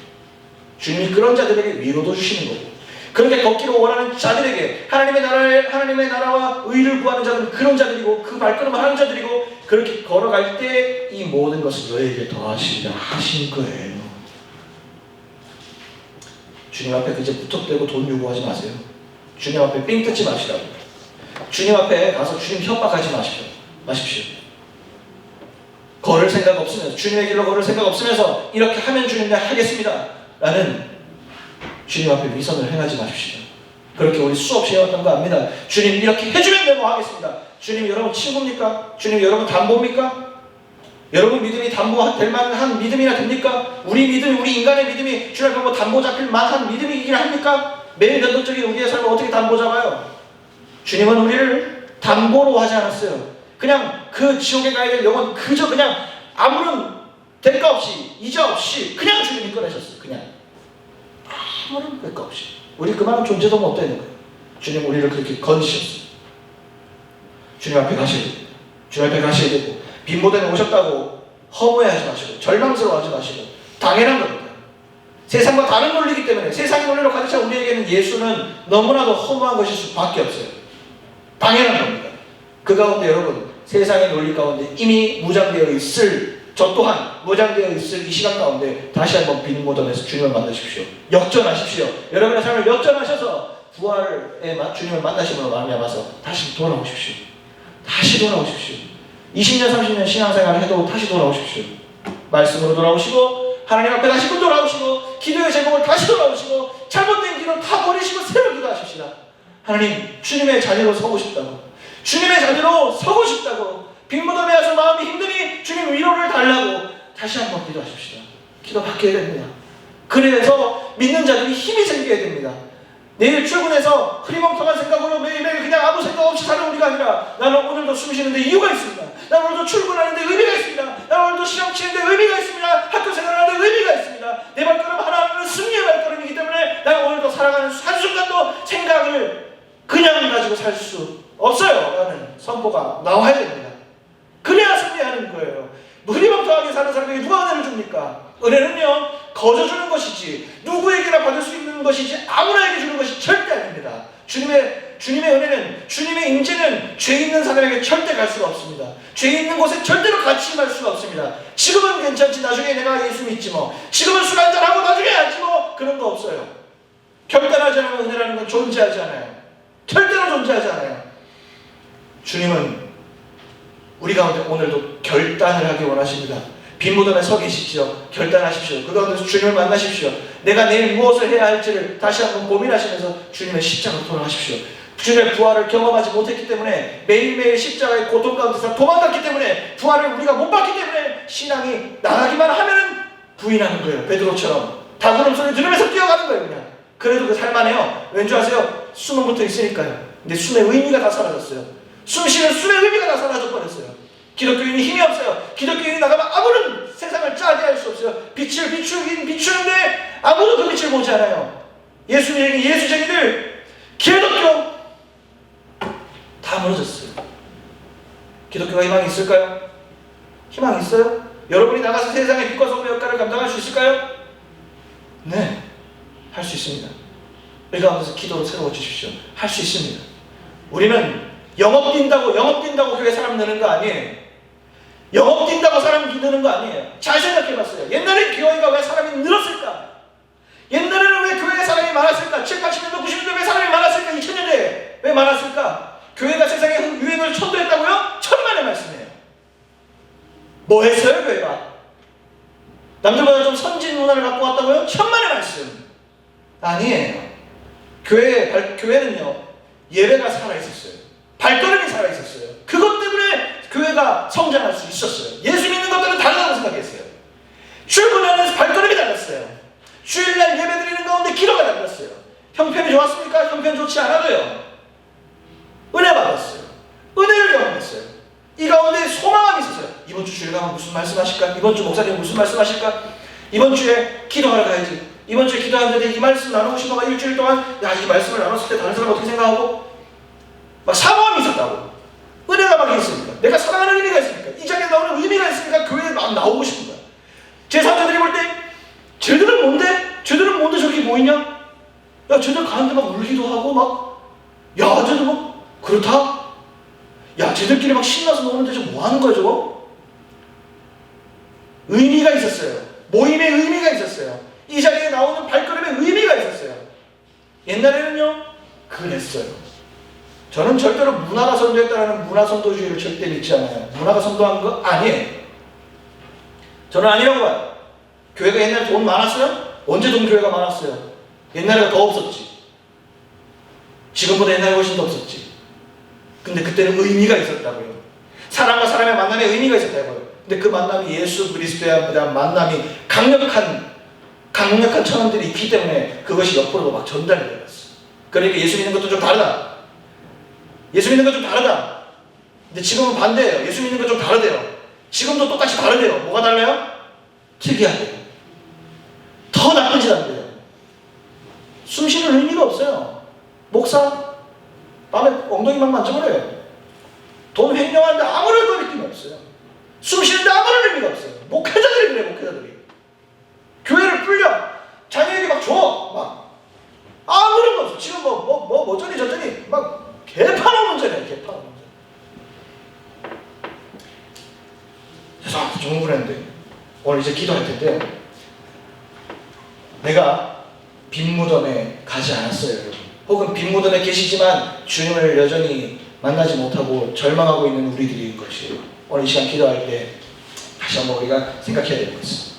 주님이 그런 자들에게 위로도 주시는 거고, 그렇게 걷기를 원하는 자들에게 하나님의 나라와 의를 구하는 자들은 그런 자들이고, 그 발걸음을 하는 자들이고, 그렇게 걸어갈 때 이 모든 것을 너에게 더하시리라 하신 거예요. 주님 앞에 그저 무턱대고 돈 요구하지 마세요. 주님 앞에 삥 뜯지 마시라고. 주님 앞에 가서 주님 협박하지 마십시오. 걸을 생각 없으면서, 주님의 길로 걸을 생각 없으면서 이렇게 하면 주님 내가 하겠습니다 라는 주님 앞에 위선을 행하지 마십시오. 그렇게 우리 수없이 해왔던 거 압니다. 주님 이렇게 해주면 내가 뭐 하겠습니다. 주님 여러분 친구입니까? 주님 여러분 담보입니까? 여러분 믿음이 담보될 만한 믿음이나 됩니까? 우리 믿음, 우리 인간의 믿음이 주님 앞에 뭐 담보 잡힐 만한 믿음이긴 합니까? 매일 면도적인 우리의 삶을 어떻게 담보 잡아요? 주님은 우리를 담보로 하지 않았어요. 그냥 그 지옥에 가야 될 영혼 그저 그냥 아무런 대가 없이 이자 없이 그냥 주님이 꺼내셨어요. 그냥 아무런 대가 없이. 우리 그만한 존재도 못 되는 거예요. 주님 우리를 그렇게 건지셨어요. 주님 앞에 가셔야 됩니다. 주님 앞에 가셔야 되고, 빈모델에 오셨다고 허무해하지 마시고 절망스러워하지 마시고 당연한 겁니다. 세상과 다른 논리이기 때문에, 세상의 논리로 가득 찬 우리에게는 예수는 너무나도 허무한 것일 수밖에 없어요. 당연한 겁니다. 그 가운데 여러분, 세상의 논리 가운데 이미 무장되어 있을, 저 또한 무장되어 있을 이 시간 가운데 다시 한번 빈모델에서 주님을 만나십시오. 역전하십시오. 여러분의 삶을 역전하셔서 부활에 주님을 만나심으로 말미암아서 다시 돌아오십시오. 다시 돌아오십시오. 20년 30년 신앙생활을 해도 다시 돌아오십시오. 말씀으로 돌아오시고, 하나님 앞에 다시 돌아오시고, 기도의 제목을 다시 돌아오시고, 잘못된 길은 다 버리시고 새로 기도하십시다. 하나님, 주님의 자녀로 서고 싶다고, 주님의 자녀로 서고 싶다고, 빈무덤에 와서 마음이 힘드니 주님 위로를 달라고 다시 한번 기도하십시다. 기도 받게 됩니다. 그래서 믿는 자들이 힘이 생겨야 됩니다. 내일 출근해서 흐리멍텅한 생각으로 매일매일 그냥 아무 생각 없이 사는 우리가 아니라, 나는 오늘도 숨 쉬는데 이유가 있습니다. 나는 오늘도 출근하는데 의미가 있습니다. 나는 오늘도 시험 치는데 의미가 있습니다. 학교 생활하는데 의미가 있습니다. 내 발걸음 하나하나는 승리의 발걸음이기 때문에 나는 오늘도 살아가는 한순간도 생각을 그냥 가지고 살 수 없어요 라는 선포가 나와야 됩니다. 그래야 승리하는 거예요. 흐리멍텅하게 사는 사람에게 누가 은혜를 줍니까? 은혜는요, 거저 주는 것이지 누구에게나 받을 수 있는 것이지 아무나에게 주는 것이 절대 아닙니다. 주님의 은혜는, 주님의 임재는 죄 있는 사람에게 절대 갈 수가 없습니다. 죄 있는 곳에 절대로 같이 갈 수가 없습니다. 지금은 괜찮지, 나중에 내가 예수 믿지 뭐, 지금은 술 한잔하고 나중에 하지 뭐, 그런 거 없어요. 결단하지 않으면 은혜라는 건 존재하지 않아요. 절대로 존재하지 않아요. 주님은 우리 가운데 오늘도 결단을 하기 원하십니다. 빈무덤에 서 계십시오. 결단하십시오. 그 가운데서 주님을 만나십시오. 내가 내일 무엇을 해야 할지를 다시 한번 고민하시면서 주님의 십자가로 돌아가십시오. 주님의 부활을 경험하지 못했기 때문에, 매일매일 십자가의 고통 가운데서 도망갔기 때문에, 부활을 우리가 못 봤기 때문에 신앙이 나가기만 하면은 부인하는 거예요. 베드로처럼 다구름 소리 들으면서 뛰어가는 거예요. 그냥 그래도 그 살만해요. 왠지 아세요? 숨은 붙어 있으니까요. 근데 숨의 의미가 다 사라졌어요. 숨 쉬는 숨의 의미가 다 사라져 버렸어요. 기독교인이 힘이 없어요. 기독교인이 나가면 아무런 세상을 짜게 할 수 없어요. 빛을 비추긴 비추는데 아무도 그 빛을 보지 않아요. 예수쟁이들, 기독교 다 무너졌어요. 기독교가 희망이 있을까요? 희망이 있어요? 여러분이 나가서 세상의 빛과 소금의 역할을 감당할 수 있을까요? 네, 할 수 있습니다. 우리 가운데서 기도로 새로워 주십시오. 할 수 있습니다. 우리는 영업 뛴다고 교회 사람 느는 거 아니에요. 영업 뛴다고 사람 느는 거 아니에요. 잘 생각해봤어요. 옛날에 교회가 왜 사람이 늘었을까? 옛날에는 왜 교회에 사람이 많았을까? 7, 80년대, 90년대 왜 사람이 많았을까? 2000년대에 왜 많았을까? 교회가 세상에 유행을 천도했다고요? 천만의 말씀이에요. 뭐 했어요, 교회가? 남들보다 좀 선진 문화를 갖고 왔다고요? 천만의 말씀. 아니에요. 교회는요, 예배가 살아있었어요. 발걸음이 살아있었어요. 그것 때문에 교회가 성장할 수 있었어요. 예수 믿는 것들은 다르다고 생각했어요. 출근하는 발걸음이 달랐어요. 주일날 예배 드리는 가운데 기도가 달랐어요. 형편이 좋았습니까? 형편 좋지 않아도요. 은혜 받았어요. 은혜를 경험했어요. 이 가운데 소망함이 있었어요. 이번 주 주일 가면 무슨 말씀하실까? 이번 주 목사님 무슨 말씀하실까? 이번 주에 기도하러 가야지. 이번 주에 기도하는데 이 말씀 나누고 싶어가 일주일 동안 이 말씀을 나눴을 때 다른 사람 어떻게 생각하고? 막 사모함이 있었다고. 은혜가 막 있으니까. 내가 사랑하는 의미가 있으니까. 이 자리에 나오는 의미가 있으니까 교회에 막 나오고 싶은 거야. 제3자들이 볼 때 쟤들은 뭔데? 쟤들은 뭔데 저렇게 모이냐? 야, 쟤들 가는데 막 울기도 하고 야, 쟤들 뭐 그렇다? 야, 쟤들끼리 막 신나서 노는데 저 뭐 하는 거야 저거? 의미가 있었어요. 모임의 의미가 있었어요. 이 자리에 나오는 발걸음의 의미가 있었어요. 옛날에는요, 그랬어요. 저는 절대로 문화가 선도했다는 문화 선도주의를 절대 믿지 않아요. 문화가 선도한 거 아니에요. 저는 아니라고 봐요. 교회가 옛날에 돈 많았어요? 언제 돈 교회가 많았어요? 옛날에가 더 없었지. 지금보다 옛날에 훨씬 더 없었지. 근데 그때는 의미가 있었다고요. 사람과 사람의 만남에 의미가 있었다고요. 근데 그 만남이 예수 그리스도에 대한 만남이 강력한 천원들이 있기 때문에 그것이 옆으로도 막 전달이 되었어. 그러니까 예수 믿는 것도 좀 다르다. 예수 믿는 것 좀 다르다. 근데 지금은 반대예요. 예수 믿는 것 좀 다르대요. 지금도 똑같이 다르대요. 뭐가 달라요? 특이하대요. 더 나쁜 짓 안 돼요. 숨쉬는 의미가 없어요. 목사 밤에 엉덩이만 만져버려요. 돈 횡령하는데 아무런 느낌이 없어요. 숨쉬는데 아무런 의미가 없어요. 목회자들이 그래. 목회자들이 교회를 불려 자녀에게 막 줘. 막 아무런 거 없어. 지금 뭐 저니 저쩌니 막 개판한 문제네요. 개판한 문제. 죄송합니다. 좀 흥분했는데 오늘 이제 기도할 텐데요. 내가 빈무덤에 가지 않았어요, 여러분. 혹은 빈무덤에 계시지만 주님을 여전히 만나지 못하고 절망하고 있는 우리들인 것이에요. 오늘 이 시간 기도할 때 다시 한번 우리가 생각해야 되는 것은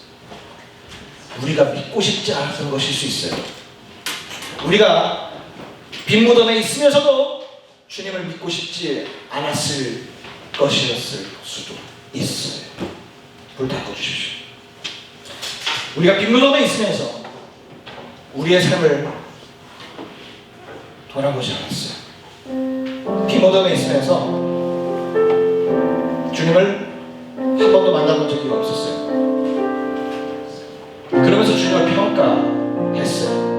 우리가 믿고 싶지 않았던 것일 수 있어요. 우리가 빈무덤에 있으면서도 주님을 믿고 싶지 않았을 것이었을 수도 있어요. 불 닦아 주십시오. 우리가 빈무덤에 있으면서 우리의 삶을 돌아보지 않았어요. 빈무덤에 있으면서 주님을 한 번도 만나본 적이 없었어요. 그러면서 주님을 평가했어요.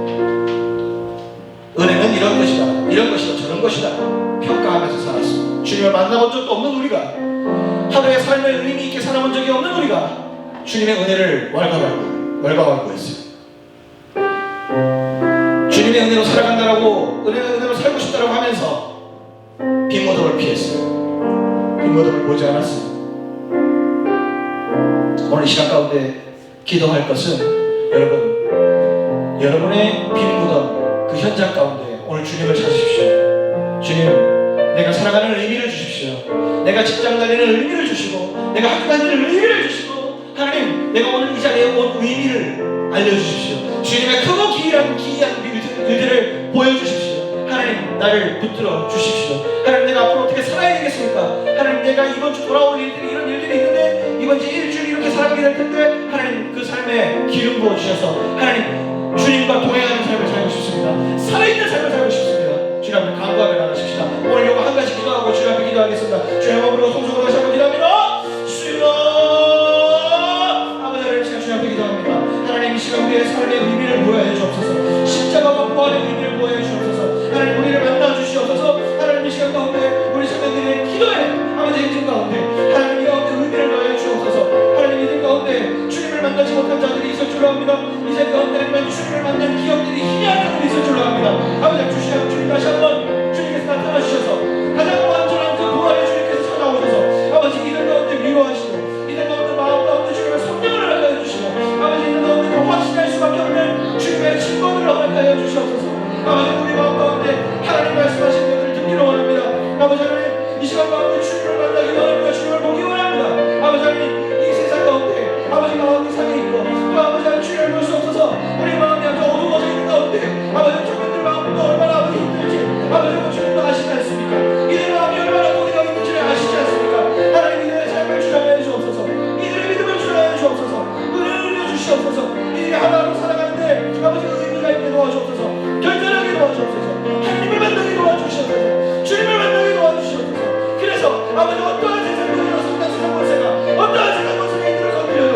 은혜는 이런 것이다, 이런 것이다, 저런 것이다 평가하면서 살았어요. 주님을 만나본 적도 없는 우리가, 하루의 삶을 의미 있게 살아본 적이 없는 우리가 주님의 은혜를 왈가왈부했어요. 주님의 은혜로 살아간다라고, 은혜로 살고 싶다라고 하면서 빈무덤을 피했어요. 빈무덤을 보지 않았어요. 오늘 이 시간 가운데 기도할 것은 여러분의 빈무덤 그 현장 가운데 오늘 주님을 찾으십시오. 주님, 내가 살아가는 의미를 주십시오. 내가 직장 다니는 의미를 주시고, 내가 학교 다니는 의미를 주시고, 하나님, 내가 오늘 이 자리에 온 의미를 알려주십시오. 주님의 크고 기이한 일들을 보여주십시오. 하나님, 나를 붙들어 주십시오. 하나님, 내가 앞으로 어떻게 살아야 되겠습니까? 하나님, 내가 이번 주 돌아올 일들이, 이런 일들이 있는데 이번 주 일주일 이렇게 살아가게 될 텐데, 하나님, 그 삶에 기름 부어주셔서 하나님, 주님과 동행하는 삶을 살고 싶습니다. 살아있는 삶을 살고 싶습니다. 주님 앞에 간구하며 나가십시다. 오늘 요거 한 가지 기도하고 주님 앞에 기도하겠습니다. 주님 앞으로 통성으로 다시 한번 기도합니다. 주여, 아버지 하나님, 제가 주님 앞에 기도합니다. 하나님, 이 시간 우리의 삶의 의미를 합니다. 이제 가운데 하나님의 주님을 만난 기억들이 희미한 있을 줄로 압니다. 아버지 주시옵 주님 다시 한번 주님께서 나타나주셔서 가장 완전한 그 부활의 주님께서 찾아오셔서 아버지 이들 가운데 위로하시고 이들 가운데 마음 가운데 주님의 성령을 허락하여 주시고 아버지 이들 가운데 더 확신할 수밖에 없는 주님의 친구를 허락하여 주시옵소서. 아버지 우리 마음 가운데 하나님 말씀하신 것들을 듣기로 원합니다. 아버지 하나님 이 시간 가운데 주님을 만나기 원합니다. 주님을 보기 원합니다. 아버지 하나님 이 세상 가운데 아버지 마음이 상해 있고 또 아버지 하나님 주님을 볼 수 없어서 우리 마음이 아주 어두워져 있는 가운데 아버지 주민들 마음도 얼마나 아버지 힘들지 아버지 주님도 아시지 않습니까? 이들 마음이 얼마나 고리가 있는지를 아시지 않습니까? 하나님 이들의 삶을 주장하여 주옵소서. 이들의 믿음을 주장하여 주옵소서. 은혜를 내주시옵소서. 이들이 하나로 살아가는데 아버지 의미가 있게 도와주옵소서. 결단하게 도와주옵소서. 하나님을 만나게 도와주시옵소서. 주님을 만나게 도와주시옵소서. 그래서 아버지 어떠한 세상 속에서 세상 권세가 어떠한 세상 권세가 이들을 건드려도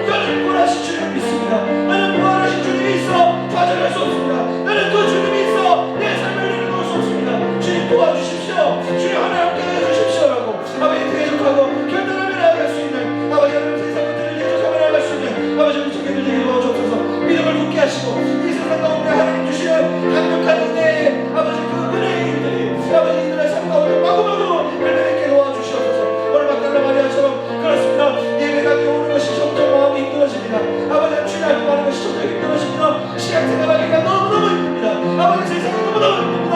너는 부활하신 주님을 믿습니다. 나는 부활하신 주님이 있어 좌절할 수 없습니다. 나는 그 주님이 있어 내 삶을 내려놓을 수 없습니다. 주님 도와주십시오. 주님 하나 함께 해주십시오라고 아버지 대적하고 결단하며 나아갈 수 있는 아버지 하나님 세상 것들을 대적하며 나아갈 수 있는 아버지 우리 청년들 되게 도와주옵소서. 믿음을 굳게 하시고 이 세상 가운데 하나님 주시는 강력한 은혜의 아버지 그 은혜의 일들이 아버지 이들의 삶 가운데 마구마구 열매맺게 도와주시옵소서. 오늘 막달라 마리아처럼 그렇습니다. 예배당에 오는 것이 점점 마음이 힘들어집니다. 아버지 주님 앞에 가는 것이 점점 힘들어집니다. 시간 생각하기가 너무너무 힘듭니다. 아버지 세상이 너무너무 힘듭니다.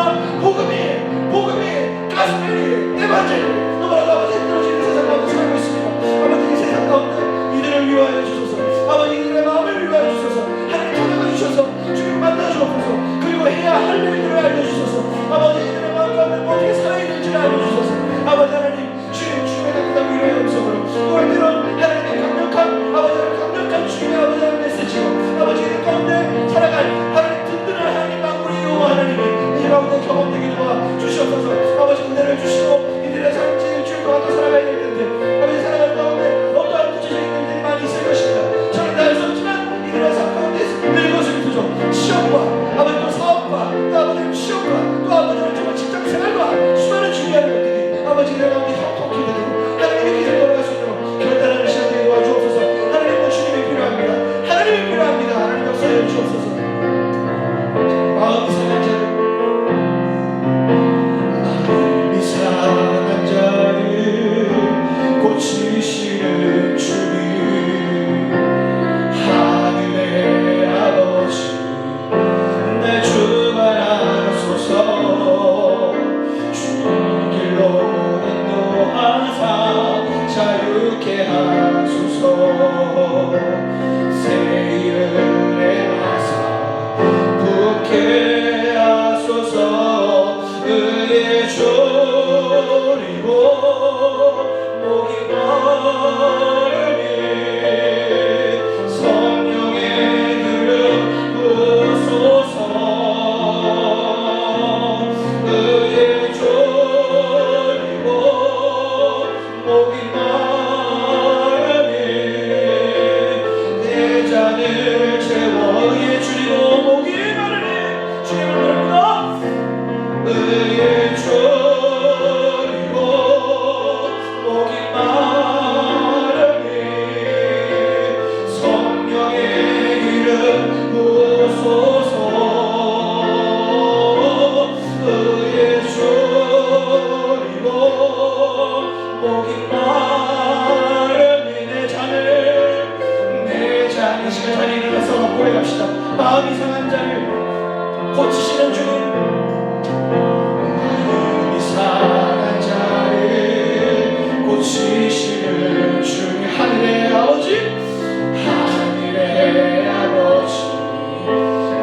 복음이 가스펠이 에반젤리 너무나도 아버지 힘들어지는 세상 가운데 살고 있습니다. 아버지 이 세상 가운데 이들을 위로하여 주소서. 아버지 이들의 마음을 위로하여 주소서. 하나님 찾아가 주셔서 주님 만나 주옵소서. 그리고 해야 할 일들을 알려주소서. 아버지 이들의 마음 가운데 어떻게 살아야 될지를 알려주소서. 아버지 하나님 주님의 따뜻한 위로의 음성으로 또 때론 하나님의 강력한 주님의 아버지 하나님 메시지로 아버지 이들 가운데 살아갈 하나님 든든한 하나님 만물의 여호와 하나님이 이 가운데 경험되게 도와주시옵소서. 아버지 은혜를 주시고 이들의 삶을 일주일 동안 또 살아가야 될 텐데 아버지 살아가는 가운데 어떠한 구체적인 일들이 많이 있을 것입니다. 저는 다 할 수 없지만 이들의 삶 가운데 늙어질 부족 시험과 아버지 또 사업과 또 아버지 시험과 또 아버지는 정말 직장생활과 수많은 중요한 것들이 아버지 이들 가운데 형통케 되고 하나님의 길을 걸어갈 수 있도록 결단하는 시간 되게 도와주옵소서. 하나님은 주님이 필요합니다. 하나님이 필요합니다. 하나님 역사해 주옵소서. 마음이 상한 자를 고치시는 주님 하늘의 아버지 날 주관하소서. 주님 길로 인도하사 자유케 하소서. 새 일을 행하사 붙게 하소서. 의의 조리고 마음이 상한 자를 고치시는 주님 마음이 상한 자를 고치시는 주님 하늘의 아버지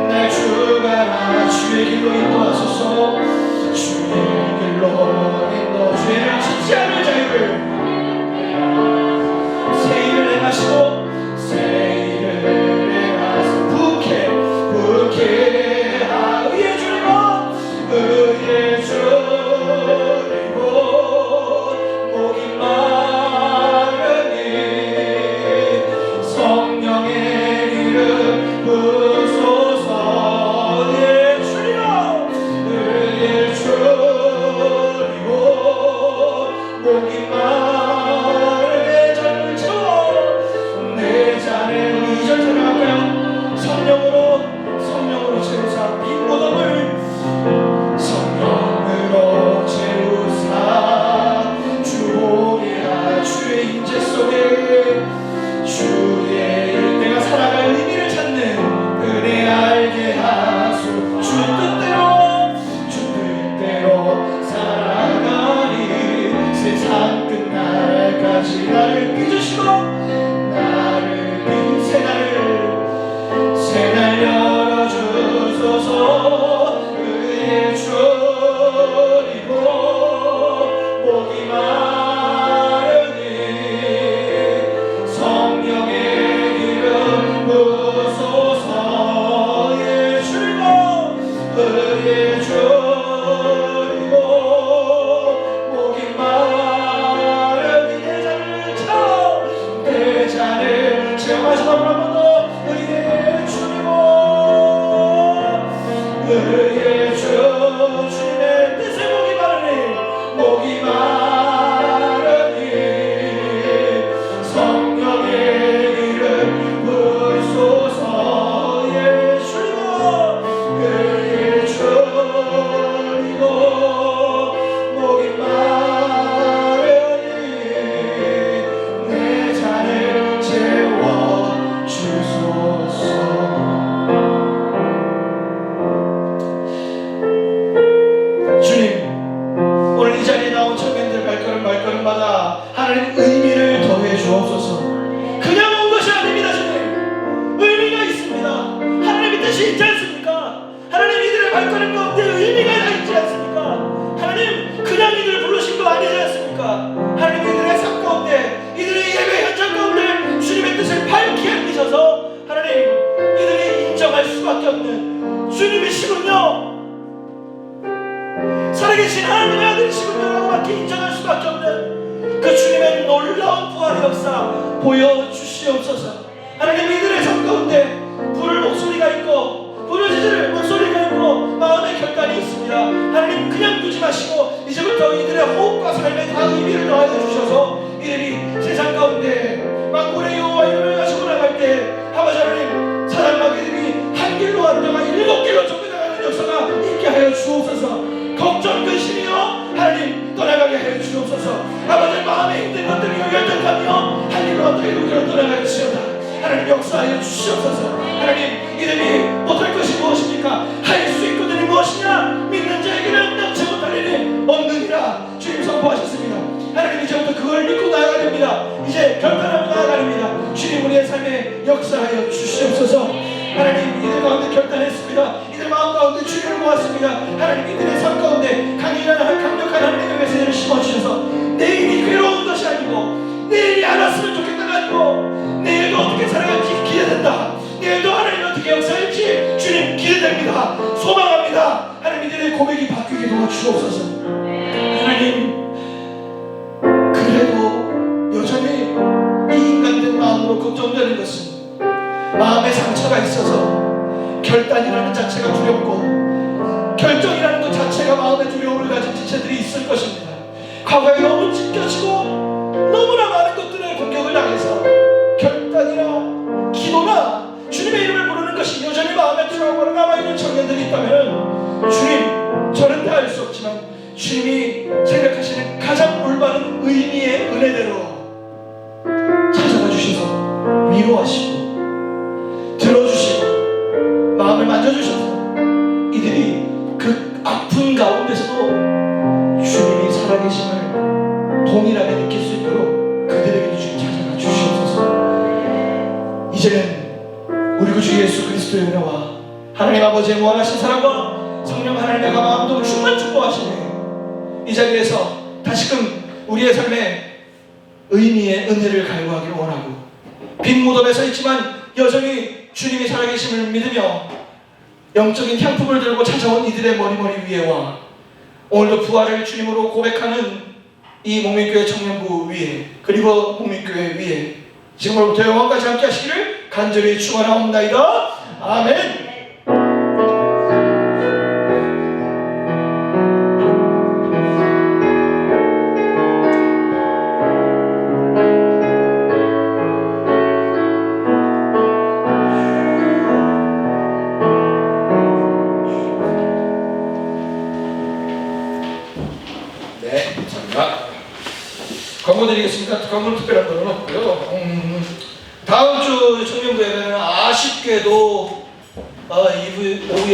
날 주가 주의 길로 인도하소서. 주의 길로 인도 죄를 짓지 않을 자유를 새 일을 행하시고 의의 줄이고 목이 마르니 성령의 이름 부소서. 의의 줄이고 발걸음 가운데 의미가 있지 않습니까? 하나님 그냥 이들을 부르신 거 아니지 않습니까? 하나님 이들의 삶 가운데 이들의 예배 현장 가운데 주님의 뜻을 밝히 해주셔서 하나님 이들이 인정할 수밖에 없는 주님이시군요, 살아계신 하나님의 아들이시군요 라고 밖에 인정할 수밖에 없는 그 주님의 놀라운 부활의 역사 보여주시옵소서. 하나님 이들의 삶 가운데 부를 목소리가 있고 부르짖을 목소리가 있고 마음의 결단이 있습니다. 하나님 그냥 두지 마시고 이제부터 이들의 호흡과 삶에 다 의미를 더하여 주셔서 이들이 세상 가운데 망군의 여호와 이름을 가지고 나갈 때 아버지 하나님 사단마귀들이 한 길로 왔다가 7길로 쫓겨나가는 역사가 있게 하여 주옵소서. 걱정 근심이여 하나님 떠나가게 하여 주옵소서. 아버지 마음에 힘든 것들이 열정하며 한 길로 왔다가 7길로 떠나갈지어다. 하나님 역사하여 주시옵소서. 하나님 이들이 못할 것이 무엇입니까? 할 수 있거든이 무엇이냐? 믿는 자에게는 능치 못할 일이 없느니라 주님 선포하셨습니다. 하나님 이제부터 그걸 믿고 나아가야 됩니다. 이제 결단하고 나아가야 됩니다. 주님 우리의 삶에 역사하여 주시옵소서. 하나님 이들 가운데 결단했습니다. 이들 마음 가운데 주님을 모았습니다. 하나님 이들의 삶 가운데 강력한 하나님의 메시지를 심어주셔서 내일이 괴로운 것이 아니고 내일이 안 왔으면 좋겠다가 아니고 내일도 어떻게 살아갈지 기대된다. 내일도 하나님 어떻게 역사할지 주님 기대됩니다. 소망합니다. 하나님 이들의 고백이 바뀌게 도와주옵소서. 하나님 그래도 여전히 이 인간된 마음으로 걱정되는 것은 마음에 상처가 있어서 결단이라는 자체가 두렵고 결정이라는 것 자체가 마음에 두려움을 가진 지체들이 있을 것입니다. 과거에 너무 찢겨지고 너무나 많은 것들에 공격을 당해서 결단이나 기도나 주님의 이름을 부르는 것이 여전히 마음에 트라우마로 남아있는 청년들이 있다면 주님 저는 다 알 수 없지만 주님이 생각하시는 가장 올바른 의미의 은혜대로 찾아가 주셔서 위로하시고 들어주시고 마음을 만져주셔서 이들이 그 아픈 가운데서도 주님이 살아계심을 동일하게 느낄 수 있도록 그들에게 주님 찾아가 주시옵소서. 이제는 우리 구주 예수 그리스도의 은혜와 하나님 아버지의 무한하신 사랑과 성령 하나님의 마음도 충만 축복하시네 이 자리에서 다시금 우리의 삶에 의미의 은혜를 갈구하기를 원하고 빈 무덤에 서 있지만 여전히 주님이 살아계심을 믿으며 영적인 향품을 들고 찾아온 이들의 머리머리 위에와 오늘도 부활을 주님으로 고백하는 이 목민교회 청년부 위에 그리고 목민교회 위에 지금으로부터 영원까지 함께 하시기를 간절히 축원하옵나이다. 아멘. 네, 감사합니다. 광고 드리겠습니다. 광고는 특별한 건 없고요. 다음 주 청년부에는 아쉽게도 2부 오후에